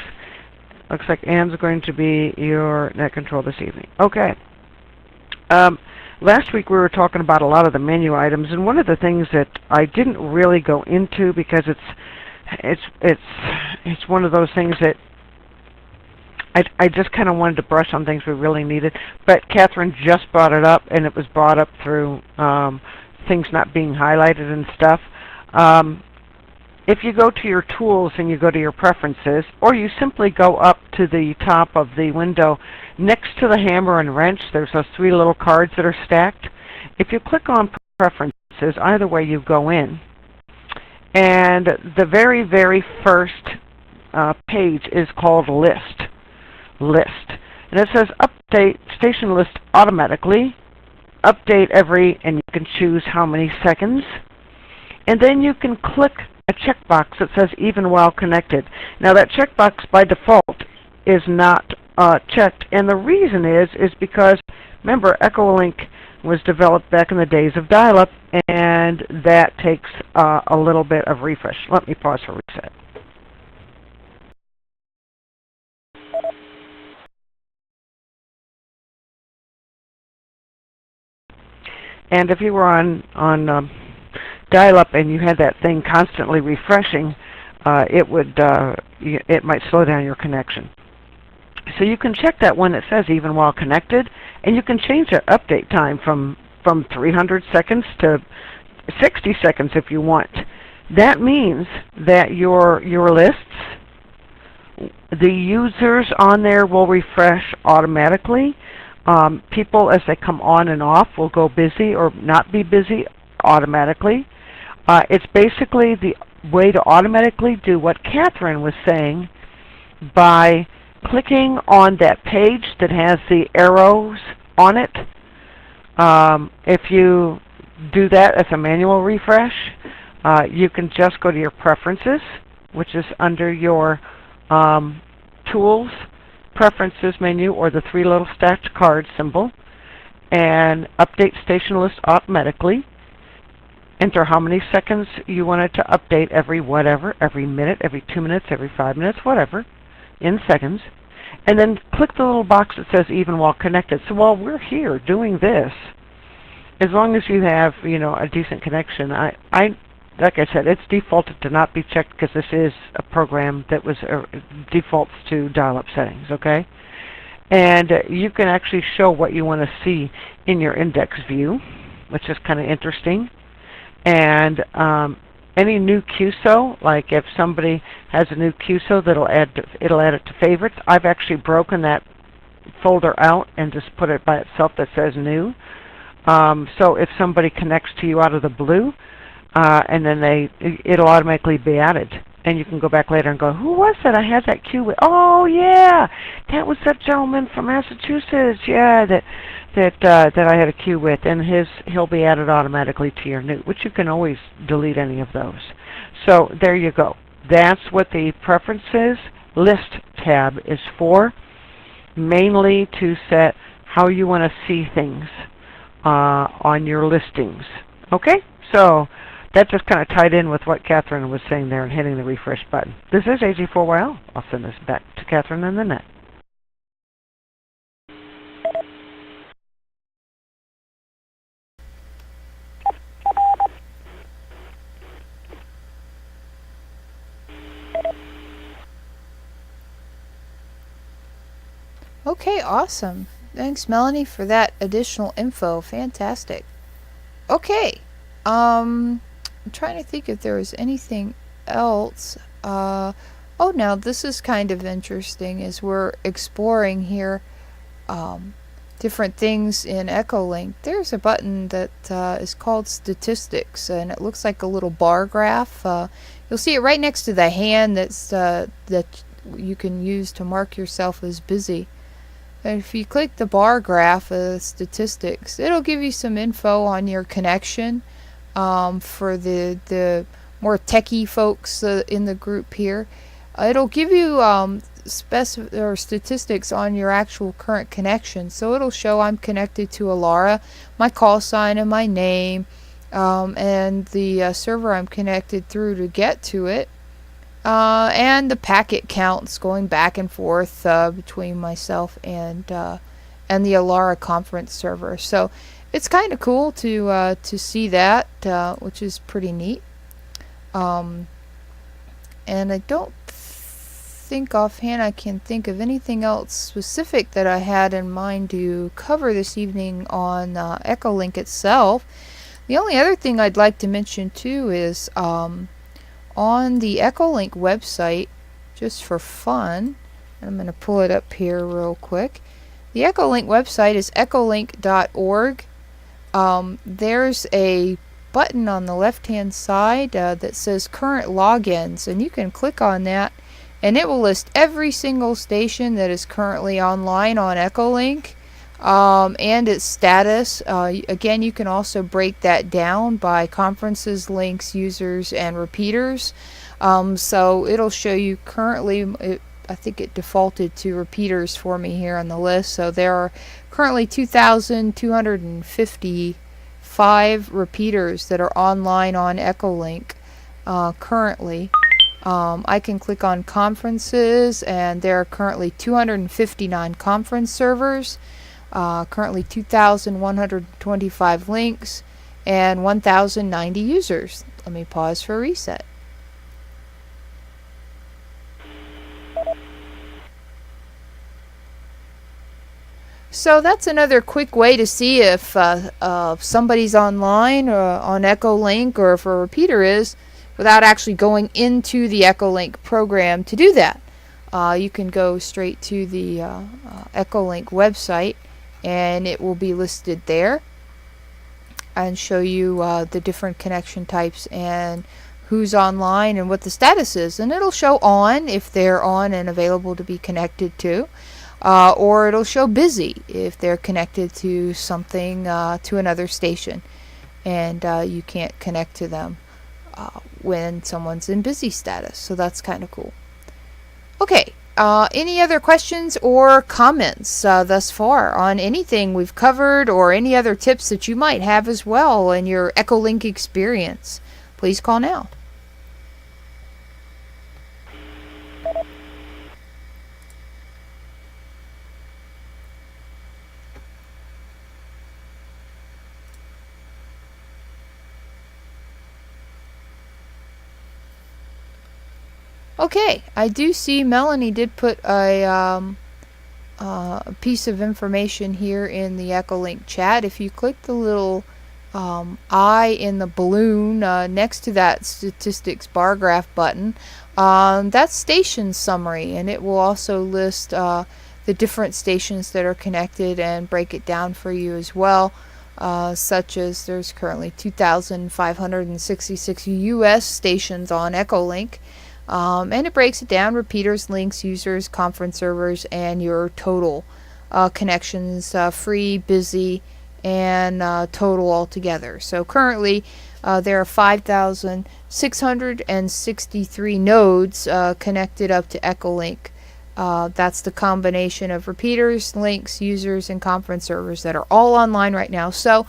Looks like Ann's going to be your net control this evening. Okay. Last week we were talking about a lot of the menu items, and one of the things that I didn't really go into because it's one of those things that I just kind of wanted to brush on things we really needed. But Catherine just brought it up, and it was brought up through things not being highlighted and stuff. If you go to your tools and you go to your preferences, or you simply go up to the top of the window next to the hammer and wrench, there's those three little cards that are stacked. If you click on preferences, either way you go in, and the very, very first page is called list. And it says update station list automatically, update every, and you can choose how many seconds. And then you can click a checkbox that says even while connected. Now that checkbox by default is not checked, and the reason is because, remember, Echolink was developed back in the days of dial-up, and that takes a little bit of refresh. Let me pause for reset. And if you were on dial-up and you had that thing constantly refreshing, it might slow down your connection. So you can check that one that says even while connected, and you can change the update time from 300 seconds to 60 seconds if you want. That means that your lists, the users on there will refresh automatically. People, as they come on and off, will go busy or not be busy automatically. It's basically the way to automatically do what Catherine was saying by clicking on that page that has the arrows on it. If you do that as a manual refresh, you can just go to your preferences, which is under your tools, preferences menu, or the three little stacked card symbol, and update station list automatically. Enter how many seconds you want it to update every whatever, every minute, every 2 minutes, every 5 minutes, whatever, in seconds. And then click the little box that says even while connected. So while we're here doing this, as long as you have, a decent connection, like I said, it's defaulted to not be checked because this is a program that was defaults to dial-up settings, okay? And you can actually show what you want to see in your index view, which is kind of interesting. And any new QSO, like if somebody has a new QSO, it'll add it to favorites. I've actually broken that folder out and just put it by itself that says new. So if somebody connects to you out of the blue, and then it'll automatically be added. And you can go back later and go, who was that I had that queue with? Oh yeah, that was that gentleman from Massachusetts. Yeah, that I had a queue with, and he'll be added automatically to your new, which you can always delete any of those. So there you go. That's what the preferences list tab is for, mainly to set how you want to see things on your listings. Okay, so that just kind of tied in with what Catherine was saying there and hitting the refresh button. This is AG4YL. I'll send this back to Catherine in the net. Okay, awesome. Thanks, Melanie, for that additional info. Fantastic. Okay. I'm trying to think if there was anything else. Oh, now this is kind of interesting as we're exploring here different things in Echolink. There's a button that is called Statistics, and it looks like a little bar graph. You'll see it right next to the hand that you can use to mark yourself as busy. And if you click the bar graph of statistics, it'll give you some info on your connection for the more techie folks in the group here. it'll give you or statistics on your actual current connection. So it'll show I'm connected to Alara, my call sign and my name, and the server I'm connected through to get to it, and the packet counts going back and forth between myself and the Alara conference server. So it's kind of cool to see that, which is pretty neat. And I don't think offhand I can think of anything else specific that I had in mind to cover this evening on Echolink itself. The only other thing I'd like to mention too is on the Echolink website, just for fun, I'm going to pull it up here real quick. The Echolink website is echolink.org. There's a button on the left hand side that says current logins, and you can click on that and it will list every single station that is currently online on Echolink, and its status. Again, you can also break that down by conferences, links, users, and repeaters. So it'll show you currently, I think it defaulted to repeaters for me here on the list. So there are currently 2,255 repeaters that are online on Echolink currently. I can click on conferences, and there are currently 259 conference servers, currently 2,125 links, and 1,090 users. Let me pause for a reset. So that's another quick way to see if somebody's online or on Echolink, or if a repeater is, without actually going into the Echolink program to do that. You can go straight to the Echolink website, and it will be listed there and show you the different connection types and who's online and what the status is. And it'll show on if they're on and available to be connected to, or it'll show busy if they're connected to something, to another station, and you can't connect to them when someone's in busy status. So that's kind of cool. Okay, any other questions or comments thus far on anything we've covered, or any other tips that you might have as well in your Echolink experience? Please call now. Okay, I do see Melanie did put a piece of information here in the Echolink chat. If you click the little eye in the balloon next to that statistics bar graph button, that's station summary, and it will also list the different stations that are connected and break it down for you as well. Such as there's currently 2,566 US stations on Echolink. And it breaks it down: repeaters, links, users, conference servers, and your total connections, free, busy, and total altogether. So currently there are 5,663 nodes connected up to Echolink. That's the combination of repeaters, links, users, and conference servers that are all online right now. So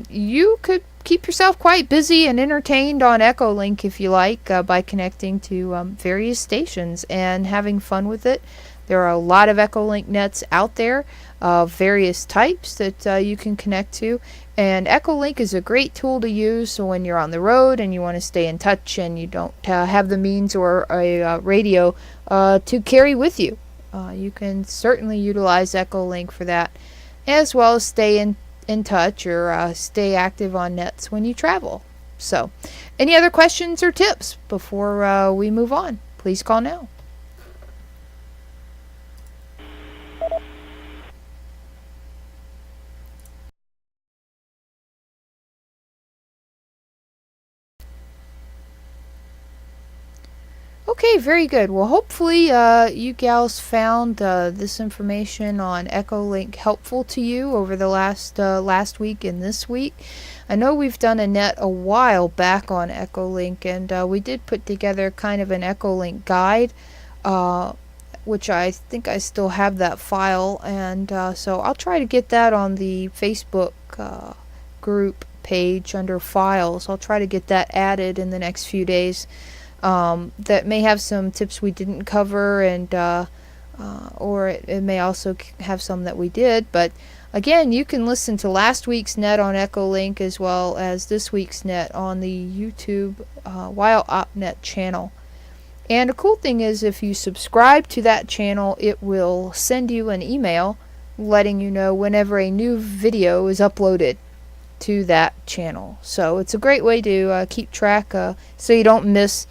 you could keep yourself quite busy and entertained on Echolink if you like, by connecting to various stations and having fun with it. There are a lot of Echolink nets out there of various types that you can connect to, and Echolink is a great tool to use so when you're on the road and you want to stay in touch and you don't have the means or a radio to carry with you. You can certainly utilize Echolink for that, as well as stay in touch or stay active on nets when you travel. So, any other questions or tips before we move on? Please call now. Okay. Okay, very good. Well, hopefully you gals found this information on Echolink helpful to you over the last week and this week. I know we've done a net a while back on Echolink, and we did put together kind of an Echolink guide, which I think I still have that file, and so I'll try to get that on the Facebook group page under files. I'll try to get that added in the next few days. That may have some tips we didn't cover, and or it may also have some that we did. But again, you can listen to last week's net on Echolink as well as this week's net on the YouTube YLOpNet channel. And a cool thing is, if you subscribe to that channel, it will send you an email letting you know whenever a new video is uploaded to that channel. So it's a great way to keep track so you don't miss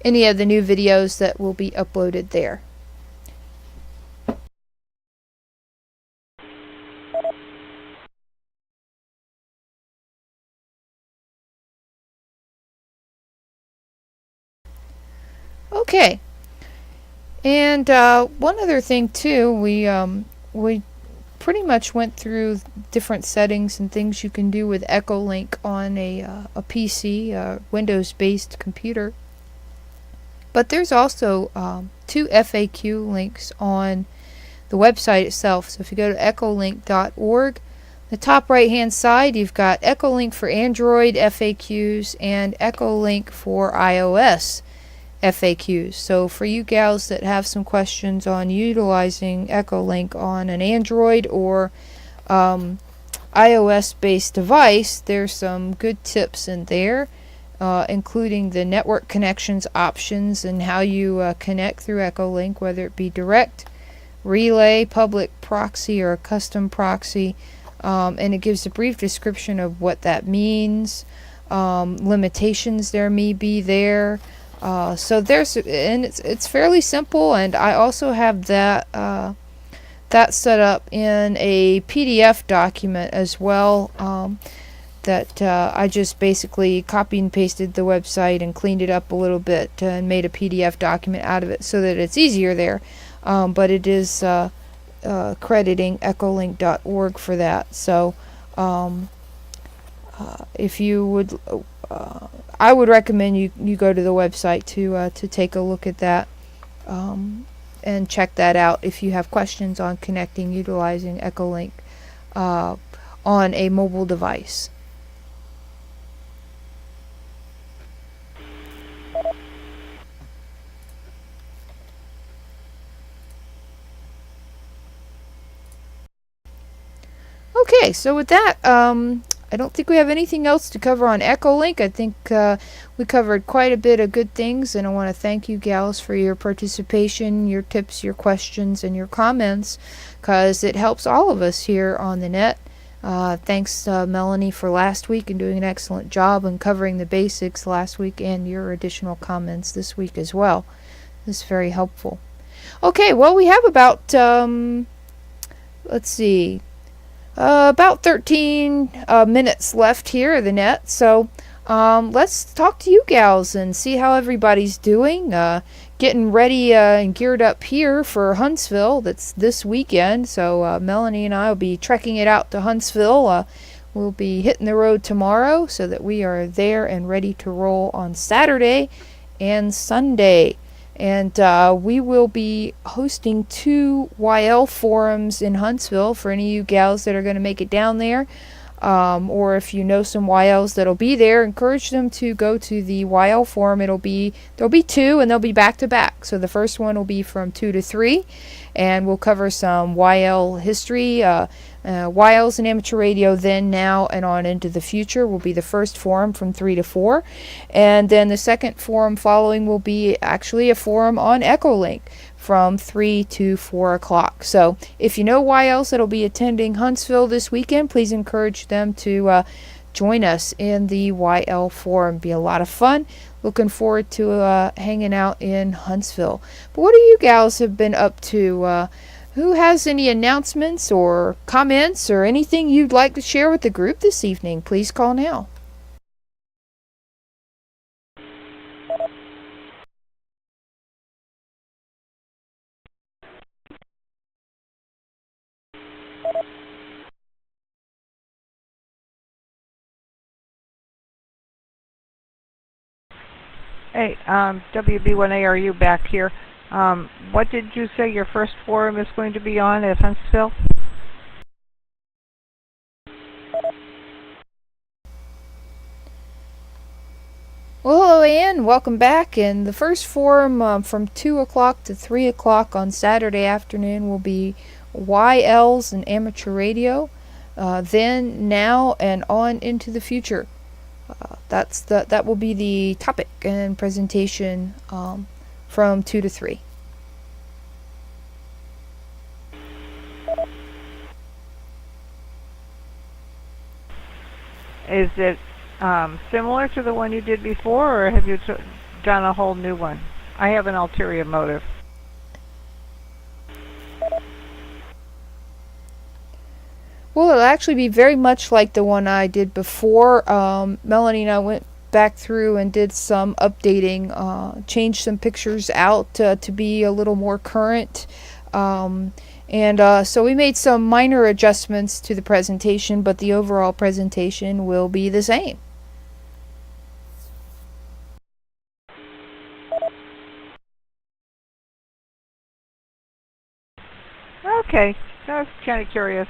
any of the new videos that will be uploaded there. Okay, and one other thing too, we pretty much went through different settings and things you can do with Echolink on a PC, Windows-based computer. But there's also 2 FAQ links on the website itself. So if you go to echolink.org, the top right hand side you've got Echolink for Android FAQs and Echolink for iOS FAQs. So for you gals that have some questions on utilizing Echolink on an Android or iOS based device, there's some good tips in there. Including the network connections options and how you connect through Echolink, whether it be direct, relay, public proxy, or a custom proxy. And it gives a brief description of what that means, limitations there may be there. So there's, and it's fairly simple, and I also have that set up in a PDF document as well. That I just basically copy and pasted the website and cleaned it up a little bit and made a PDF document out of it so that it's easier there. But it is crediting echolink.org for that. So if you would, I would recommend you go to the website to take a look at that and check that out if you have questions on connecting utilizing Echolink on a mobile device. Okay, so with that, I don't think we have anything else to cover on Echolink. I think we covered quite a bit of good things, and I want to thank you gals for your participation, your tips, your questions, and your comments, because it helps all of us here on the net. Thanks, Melanie, for last week and doing an excellent job on covering the basics last week, and your additional comments this week as well. This is very helpful. Okay, well, we have about, let's see, about 13 minutes left here of the net, so let's talk to you gals and see how everybody's doing. Getting ready and geared up here for Huntsville. That's this weekend, so Melanie and I will be trekking it out to Huntsville. We'll be hitting the road tomorrow so that we are there and ready to roll on Saturday and Sunday. And we will be hosting 2 YL forums in Huntsville for any of you gals that are going to make it down there. Or if you know some YLs that'll be there, encourage them to go to the YL forum. There'll be 2, and they'll be back to back. So the first one will be from 2 to 3, and we'll cover some YL history. YLs and amateur radio then, now, and on into the future will be the first forum from 3 to 4. And then the second forum following will be actually a forum on Echolink from 3 to 4 o'clock. So if you know YLs that'll be attending Huntsville this weekend, please encourage them to join us in the YL forum. Be a lot of fun. Looking forward to hanging out in Huntsville. But what do you gals have been up to? Who has any announcements or comments or anything you'd like to share with the group this evening? Please call now. Hey, WB1ARU back here. What did you say your first forum is going to be on at Huntsville? Well, hello, Ann. Welcome back. And the first forum from 2 o'clock to 3 o'clock on Saturday afternoon will be YLs and amateur radio. Then, now, and on into the future. That will be the topic and presentation from 2 to 3. Is it similar to the one you did before, or have you done a whole new one? I have an ulterior motive. Well, it'll actually be very much like the one I did before. Melanie and I went back through and did some updating, changed some pictures out to be a little more current. So we made some minor adjustments to the presentation, but the overall presentation will be the same. Okay, I was kind of curious.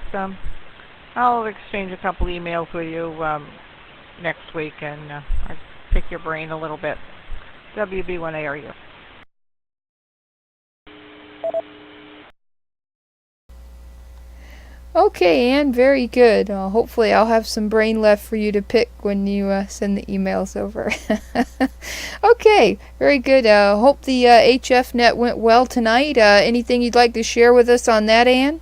I'll exchange a couple emails with you next week, and I'll pick your brain a little bit. WB1ARU. Okay, Anne, very good. Hopefully I'll have some brain left for you to pick when you send the emails over. Okay, very good. Hope the HF net went well tonight. Anything you'd like to share with us on that, Anne?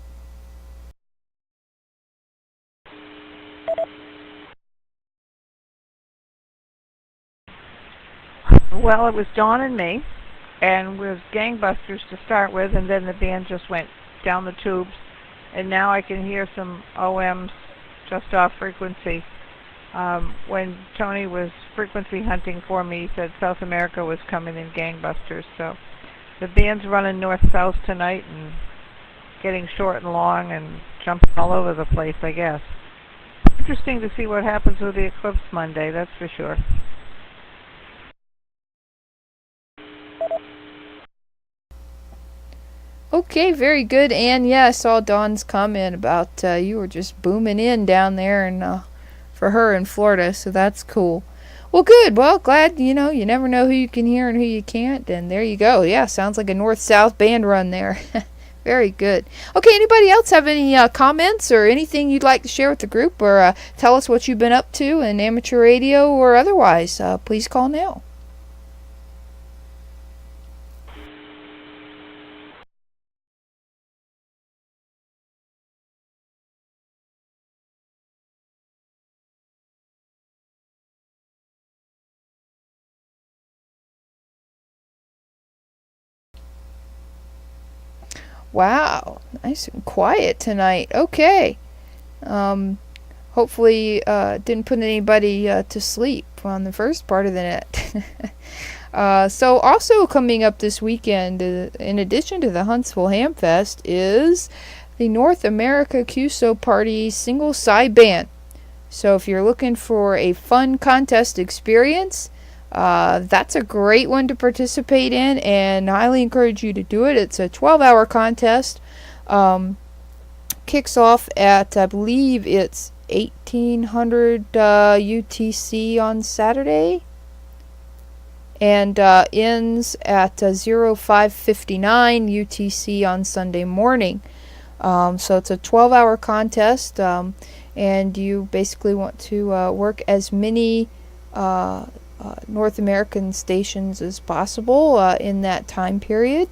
Well, it was Dawn and me, and was gangbusters to start with, and then the band just went down the tubes, and now I can hear some OMs just off frequency. When Tony was frequency hunting for me, he said South America was coming in gangbusters, so the band's running north-south tonight and getting short and long and jumping all over the place, I guess. Interesting to see what happens with the eclipse Monday, that's for sure. Okay, very good. And yeah, I saw Dawn's comment about you were just booming in down there and for her in Florida, so that's cool. Well, good. Well, glad, you never know who you can hear and who you can't, and there you go. Yeah, sounds like a north-south band run there. Very good. Okay, anybody else have any comments or anything you'd like to share with the group, or tell us what you've been up to in amateur radio or otherwise? Please call now. Wow, nice and quiet tonight. Okay. Hopefully didn't put anybody to sleep on the first part of the net. So also coming up this weekend, in addition to the Huntsville Hamfest, is the North America QSO Party single side band. So if you're looking for a fun contest experience, that's a great one to participate in, and I highly encourage you to do it. It's a 12-hour contest. Kicks off at, I believe it's 1800 UTC on Saturday, and ends at 0559 UTC on Sunday morning. So it's a 12-hour contest, and you basically want to work as many North American stations as possible in that time period.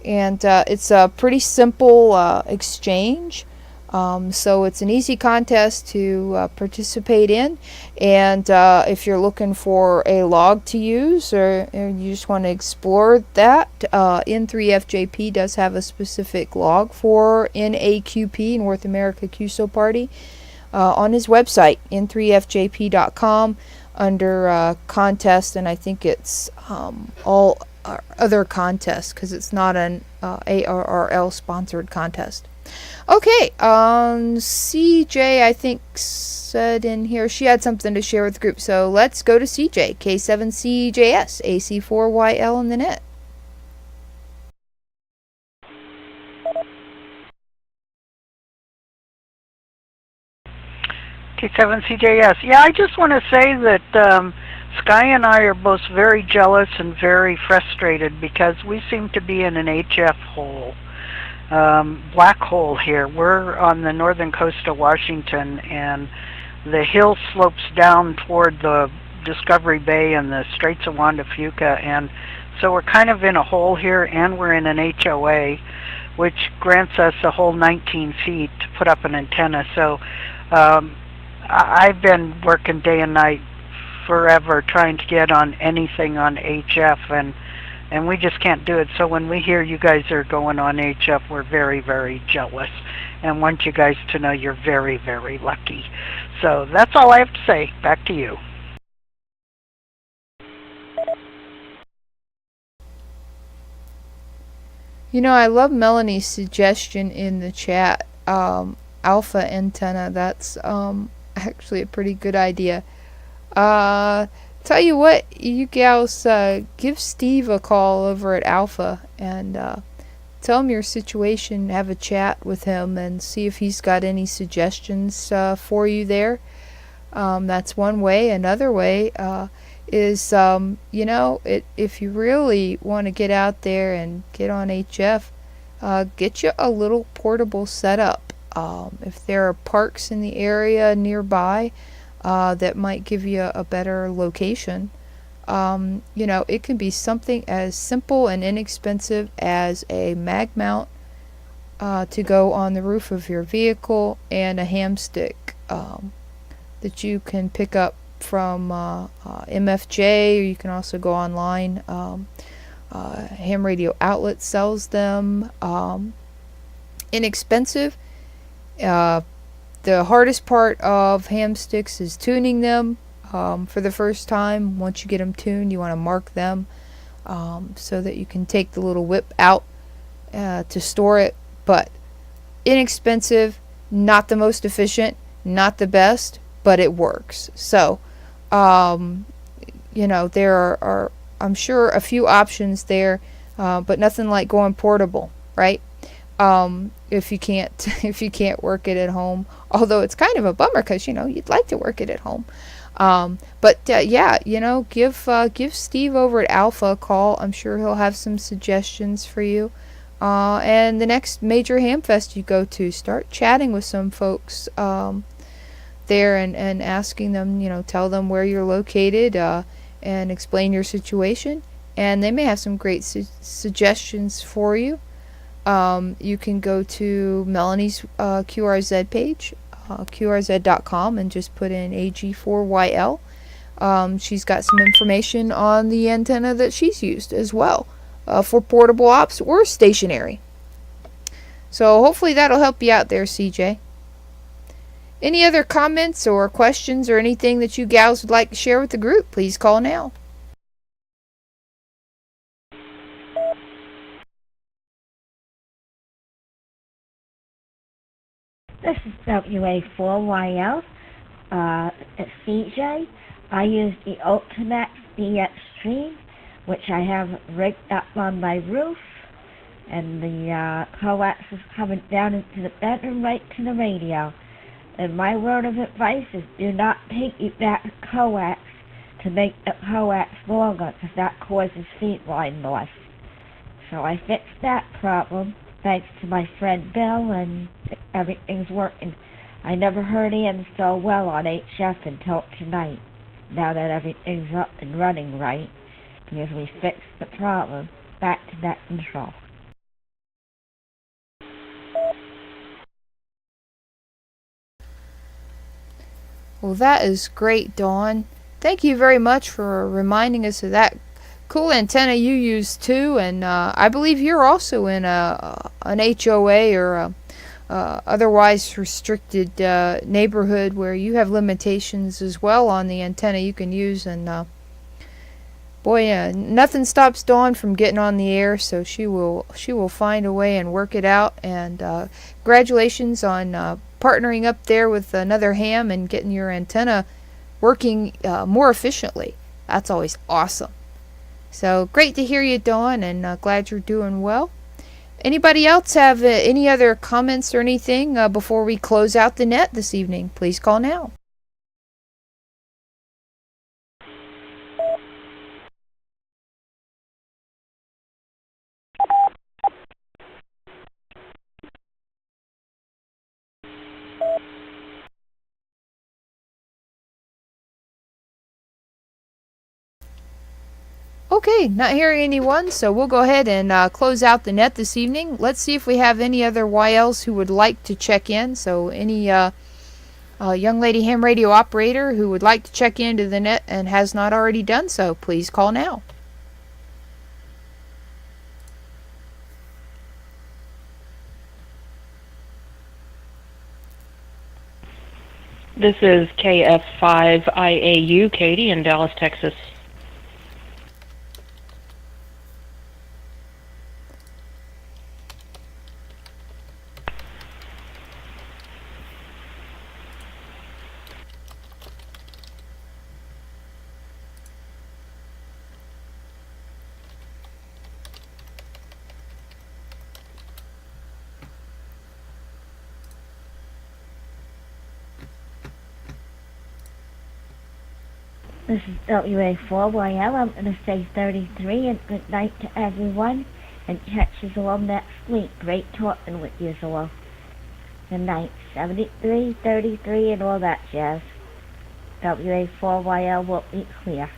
And it's a pretty simple exchange. So it's an easy contest to participate in. And if you're looking for a log to use, or you just want to explore that, N3FJP does have a specific log for NAQP, North America QSO Party, on his website, n3fjp.com, under contest, and I think it's all other contest because it's not an ARRL sponsored contest. Okay, CJ, I think, said in here she had something to share with the group. So let's go to CJ, K7CJS, AC4YL in the net. K7CJS. Yeah, I just want to say that Sky and I are both very jealous and very frustrated because we seem to be in an HF hole. Black hole here. We're on the northern coast of Washington, and the hill slopes down toward the Discovery Bay and the Straits of Juan de Fuca, and so we're kind of in a hole here, and we're in an HOA, which grants us a whole 19 feet to put up an antenna. So I've been working day and night forever trying to get on anything on HF, and we just can't do it. So when we hear you guys are going on HF, we're very, very jealous and want you guys to know you're very, very lucky. So that's all I have to say. Back to you. You know, I love Melanie's suggestion in the chat. Alpha antenna. That's actually a pretty good idea. Tell you what, you gals, give Steve a call over at Alpha and tell him your situation, have a chat with him and see if he's got any suggestions for you there. That's one way. Another way is, you know, if you really want to get out there and get on HF, get you a little portable setup. If there are parks in the area nearby, that might give you a better location. You know, it can be something as simple and inexpensive as a mag mount to go on the roof of your vehicle and a ham stick that you can pick up from MFJ, or you can also go online. Ham Radio Outlet sells them. Inexpensive. The hardest part of ham sticks is tuning them for the first time. Once you get them tuned, you want to mark them so that you can take the little whip out to store it. But inexpensive, not the most efficient, not the best, but it works. So, you know, there are I'm sure a few options there, but nothing like going portable, right? If you can't work it at home, although it's kind of a bummer because, you know, you'd like to work it at home. But yeah, you know, give Steve over at Alpha a call. I'm sure he'll have some suggestions for you. And the next major ham fest you go to, start chatting with some folks there and asking them, you know, tell them where you're located and explain your situation. And they may have some great suggestions for you. You can go to Melanie's QRZ page, QRZ.com, and just put in AG4YL. She's got some information on the antenna that she's used as well for portable ops or stationary. So hopefully that'll help you out there, CJ. Any other comments or questions or anything that you gals would like to share with the group, please call now. This is WA4YL. It's CJ. I use the Ultimax DX Stream, which I have rigged up on my roof, and the coax is coming down into the bedroom right to the radio. And my word of advice is do not piggyback the coax to make the coax longer, because that causes feed line loss. So I fixed that problem thanks to my friend Bill, and everything's working. I never heard Ian so well on HF until tonight, now that everything's up and running right, because we fixed the problem. Back to net control. Well, that is great, Dawn. Thank you very much for reminding us of that cool antenna you use too. And I believe you're also in an HOA or a otherwise restricted neighborhood where you have limitations as well on the antenna you can use. And Boy, nothing stops Dawn from getting on the air, so she will find a way and work it out. And congratulations on partnering up there with another ham and getting your antenna working more efficiently. That's always awesome. So great to hear you, Dawn, and glad you're doing well. Anybody else have any other comments or anything before we close out the net this evening? Please call now. Okay, not hearing anyone, so we'll go ahead and close out the net this evening. Let's see if we have any other YLs who would like to check in. So any young lady ham radio operator who would like to check into the net and has not already done so, please call now. This is KF5IAU, Katie in Dallas, Texas. This is WA4YL. I'm going to say 33 and good night to everyone. And catch you all next week. Great talking with you all. Good night. 73, 33 and all that jazz. WA4YL will be clear.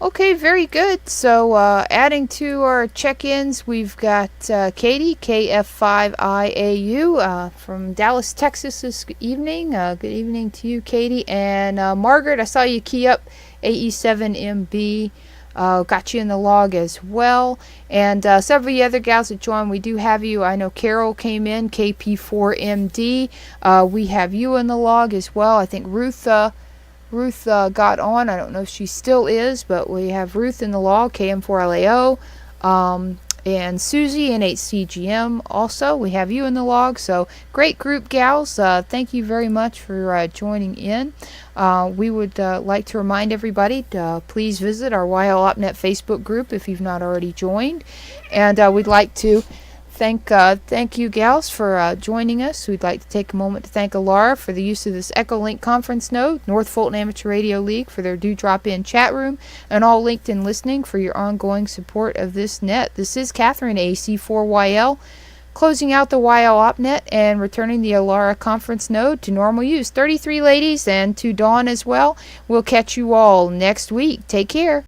Okay, very good. So adding to our check-ins, we've got Katie, KF5IAU from Dallas, Texas this evening. Good evening to you, Katie. And Margaret, I saw you key up AE7MB. Got you in the log as well. And several of the other gals that joined, we do have you. I know Carol came in, KP4MD. We have you in the log as well. I think Ruth got on. I don't know if she still is, but we have Ruth in the log, KM4LAO, and Susie in HCGM also. We have you in the log. So great group, gals. Thank you very much for joining in. We would like to remind everybody to please visit our YLOpNet Facebook group if you've not already joined. And we'd like to thank you, gals, for joining us. We'd like to take a moment to thank Alara for the use of this Echolink conference node, North Fulton Amateur Radio League for their drop-in chat room, and all LinkedIn listening for your ongoing support of this net. This is Catherine, AC4YL, closing out the YLOpNet and returning the Alara conference node to normal use. 33 ladies, and to Dawn as well. We'll catch you all next week. Take care.